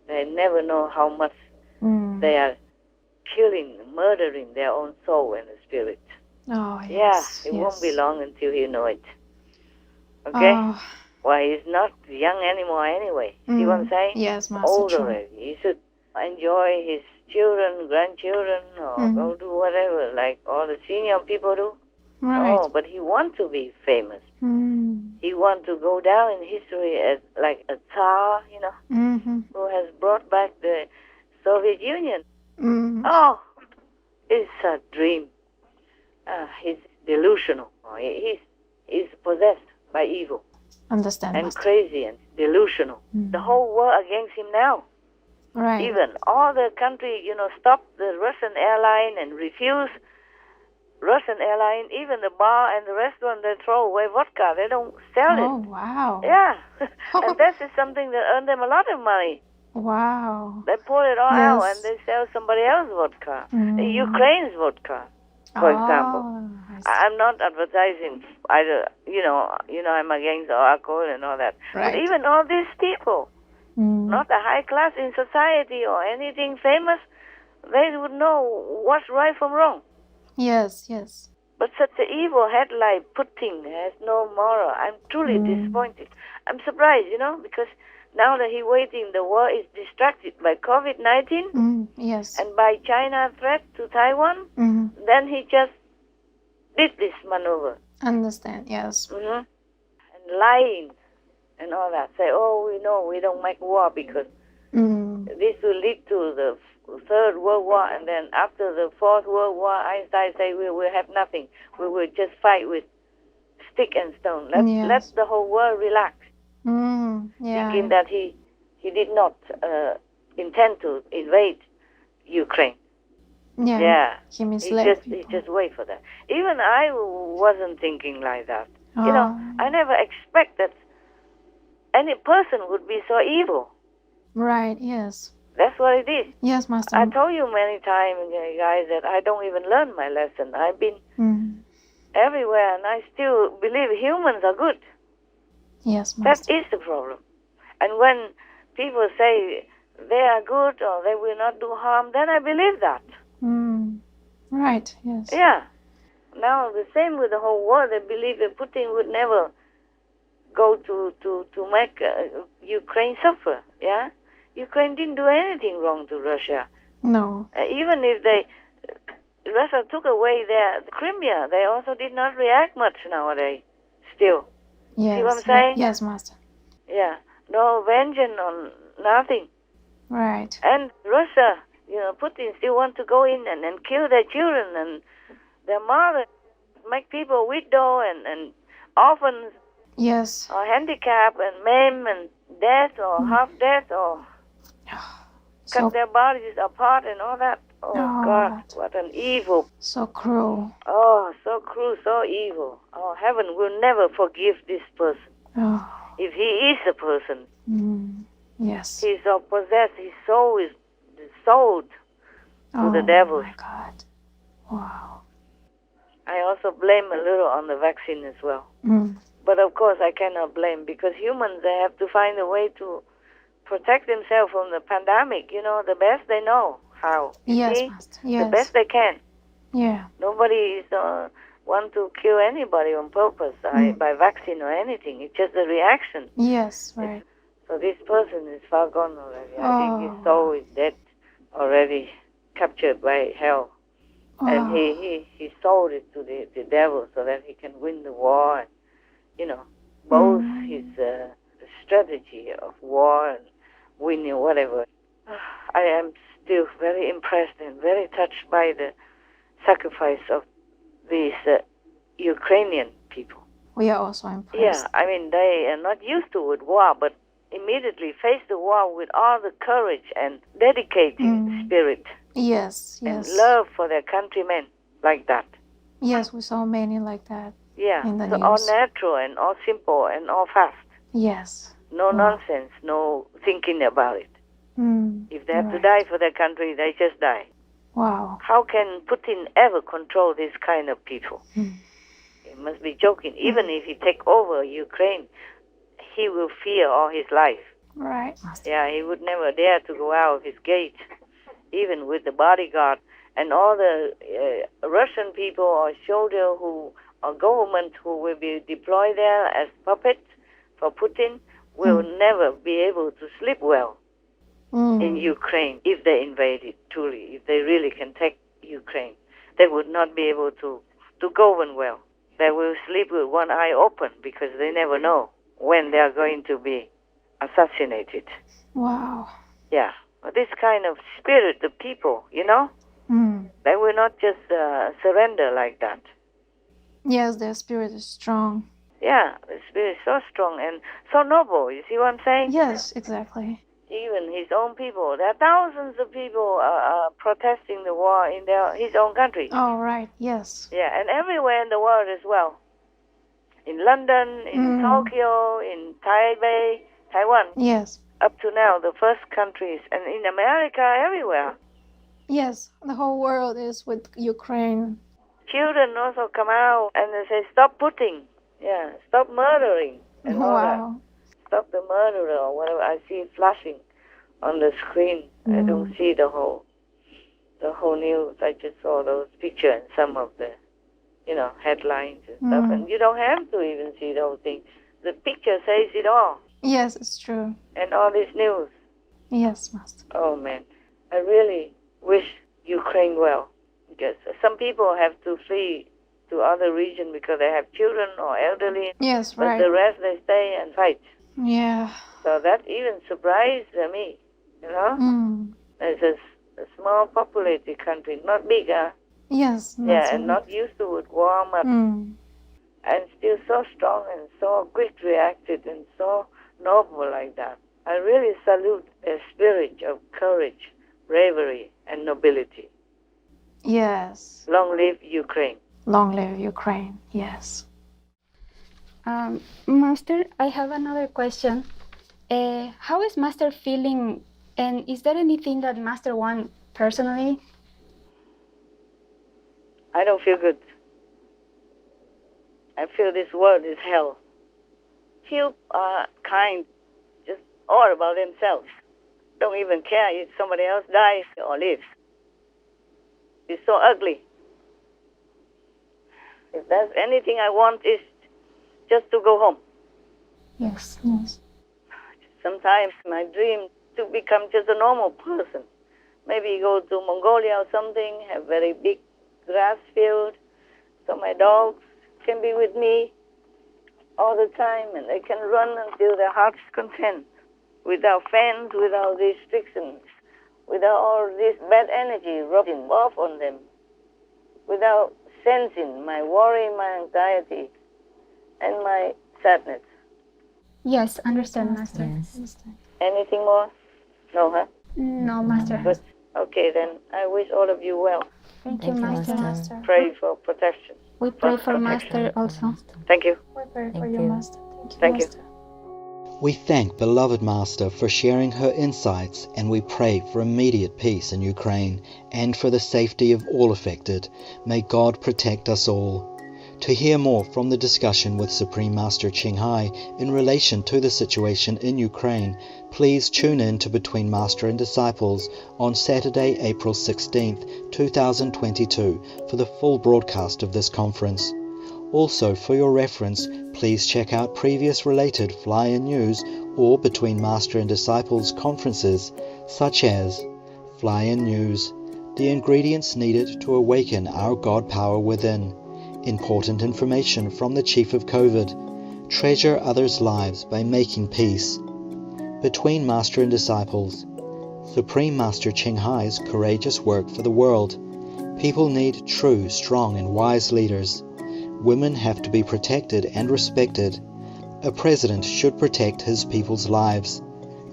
They never know how much they are killing, murdering their own soul and the spirit. Oh, yes. Yeah, it won't be long until you know it. Okay? Why, he's not young anymore anyway. See what I'm saying? Yes, Master. Old already. He should enjoy his children, grandchildren, or go do whatever, like all the senior people do. Right. Oh, but he wants to be famous. He wants to go down in history as like a Tsar, who has brought back the Soviet Union. Oh, it's a dream. He's delusional. He's possessed by evil. Understand, and Master. Crazy and delusional. The whole world against him now. Right. Even all the country, stopped the Russian airline and refused Russian airline. Even the bar and the restaurant, they throw away vodka. They don't sell it. Oh, wow. Yeah. And that is something that earned them a lot of money. Wow. They pour it all out and they sell somebody else's vodka. Ukraine's vodka, for example. I'm not advertising either, I'm against alcohol and all that. Right. But even all these people, not a high class in society or anything famous, they would know what's right from wrong. Yes, yes. But such an evil head like Putin has no moral. I'm truly disappointed. I'm surprised, because now that he's waiting, the world is distracted by COVID-19 yes. and by China threat to Taiwan. Then he just did this maneuver. Understand, yes. And lying and all that. Say, we don't make war because this will lead to the Third World War, and then after the Fourth World War, Einstein say we will have nothing. We will just fight with stick and stone. Let the whole world relax. Thinking that he did not intend to invade Ukraine. Yeah. He misled he just wait for that. Even I wasn't thinking like that. I never expect that any person would be so evil. Right, yes. That's what it is. Yes, Master. I told you many times, guys, that I don't even learn my lesson. I've been everywhere, and I still believe humans are good. Yes, That Master. is the problem. And when people say they are good or they will not do harm, then I believe that. Right, yes. Yeah. Now the same with the whole world. They believe that Putin would never go to make Ukraine suffer. Yeah. Ukraine didn't do anything wrong to Russia. No. Even if Russia took away their Crimea, they also did not react much nowadays. Still. Yes. See what I'm saying? Yes, Master. Yeah. No vengeance on nothing. Right. And Russia, Putin still want to go in and kill their children and their mother, make people widow and orphans Yes. or handicapped and maim and death or half death or cut their bodies apart and all that. Oh, God, what an evil. So cruel. Oh, so cruel, so evil. Oh, heaven will never forgive this person. Oh. If he is a person. Yes. He's so possessed, his soul is sold to the devil. Oh, my God. Wow. I also blame a little on the vaccine as well. But of course I cannot blame because humans, they have to find a way to protect themselves from the pandemic, the best they know how. Yes, See? Master. Yes. The best they can. Yeah. Nobody is want to kill anybody on purpose by vaccine or anything. It's just a reaction. Yes, right. So this person is far gone already. I think his soul is dead already, captured by hell. And he sold it to the devil so that he can win the war and, both his strategy of war and winning whatever. I am still very impressed and very touched by the sacrifice of these Ukrainian people. We are also impressed. Yeah, I mean, they are not used to with war, but immediately face the war with all the courage and dedicating spirit. Yes, yes. And love for their countrymen like that. Yes, we saw many like that. Yeah, in the so news. all natural and all simple and all fast. Yes. No nonsense, no thinking about it. If they have to die for their country, they just die. Wow. How can Putin ever control this kind of people? He must be joking. Even if he take over Ukraine, he will fear all his life. Right. Yeah, he would never dare to go out of his gate, even with the bodyguard. And all the Russian people or soldiers or government who will be deployed there as puppets for Putin will never be able to sleep well in Ukraine if they invade it, truly. If they really can take Ukraine, they would not be able to govern well. They will sleep with one eye open because they never know when they are going to be assassinated. Wow. Yeah. But this kind of spirit, the people, they will not just surrender like that. Yes, their spirit is strong. Yeah, the spirit is so strong and so noble. You see what I'm saying? Yes, exactly. Even his own people. There are thousands of people protesting the war in his own country. Oh, right. Yes. Yeah, and everywhere in the world as well. In London, in Tokyo, in Taipei, Taiwan. Yes. Up to now, the first countries, and in America, everywhere. Yes, the whole world is with Ukraine. Children also come out and they say, stop Putin. Yeah, stop murdering. And all that. Stop the murderer or whatever. I see it flashing on the screen. I don't see the whole news. I just saw those pictures and some of the, headlines and stuff. And you don't have to even see the whole thing. The picture says it all. Yes, it's true. And all this news. Yes, Master. Oh, man. I really wish Ukraine well. Because some people have to flee to other regions because they have children or elderly. Yes, but right. The rest, they stay and fight. Yeah. So that even surprised me, It's a small populated country, not big, Yes. Yeah, and not used to it, warm up. And still so strong and so quick reacted and so noble like that. I really salute their spirit of courage, bravery, and nobility. Yes. Long live Ukraine. Long live Ukraine. Yes. Master, I have another question. How is Master feeling, and is there anything that Master wants personally? I don't feel good. I feel this world is hell. Few are kind, just all about themselves. Don't even care if somebody else dies or lives. It's so ugly. If there's anything I want, is just to go home. Yes, yes. Sometimes my dream to become just a normal person. Maybe go to Mongolia or something, have very big grass field, so my dogs can be with me all the time and they can run until their heart's content, without fans, without restrictions, without all this bad energy rubbing off on them, without sensing my worry, my anxiety, and my sadness. Yes, understand, Master. Yes. Understand. Anything more? No, huh? No, Master. Good. Okay, then I wish all of you well. Thank you, Thank you, Master. Master. Pray for protection. We pray for Master also. Thank you. We pray for Thank you, you. Master. Thank you. Master. We thank beloved Master for sharing her insights, and we pray for immediate peace in Ukraine and for the safety of all affected. May God protect us all. To hear more from the discussion with Supreme Master Ching Hai in relation to the situation in Ukraine, please tune in to Between Master and Disciples on Saturday, April 16th, 2022 for the full broadcast of this conference. Also, for your reference, please check out previous related Fly-In News or Between Master and Disciples conferences, such as Fly-In News, the ingredients needed to awaken our God power within, important information from the Chief of COVID, treasure others' lives by making peace, Between Master and Disciples, Supreme Master Ching Hai's courageous work for the world. People need true, strong and wise leaders. Women have to be protected and respected. A president should protect his people's lives.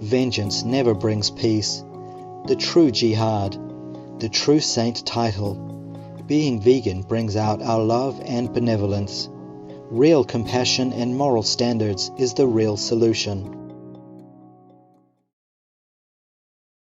Vengeance never brings peace. The true jihad, the true saint title. Being vegan brings out our love and benevolence. Real compassion and moral standards is the real solution.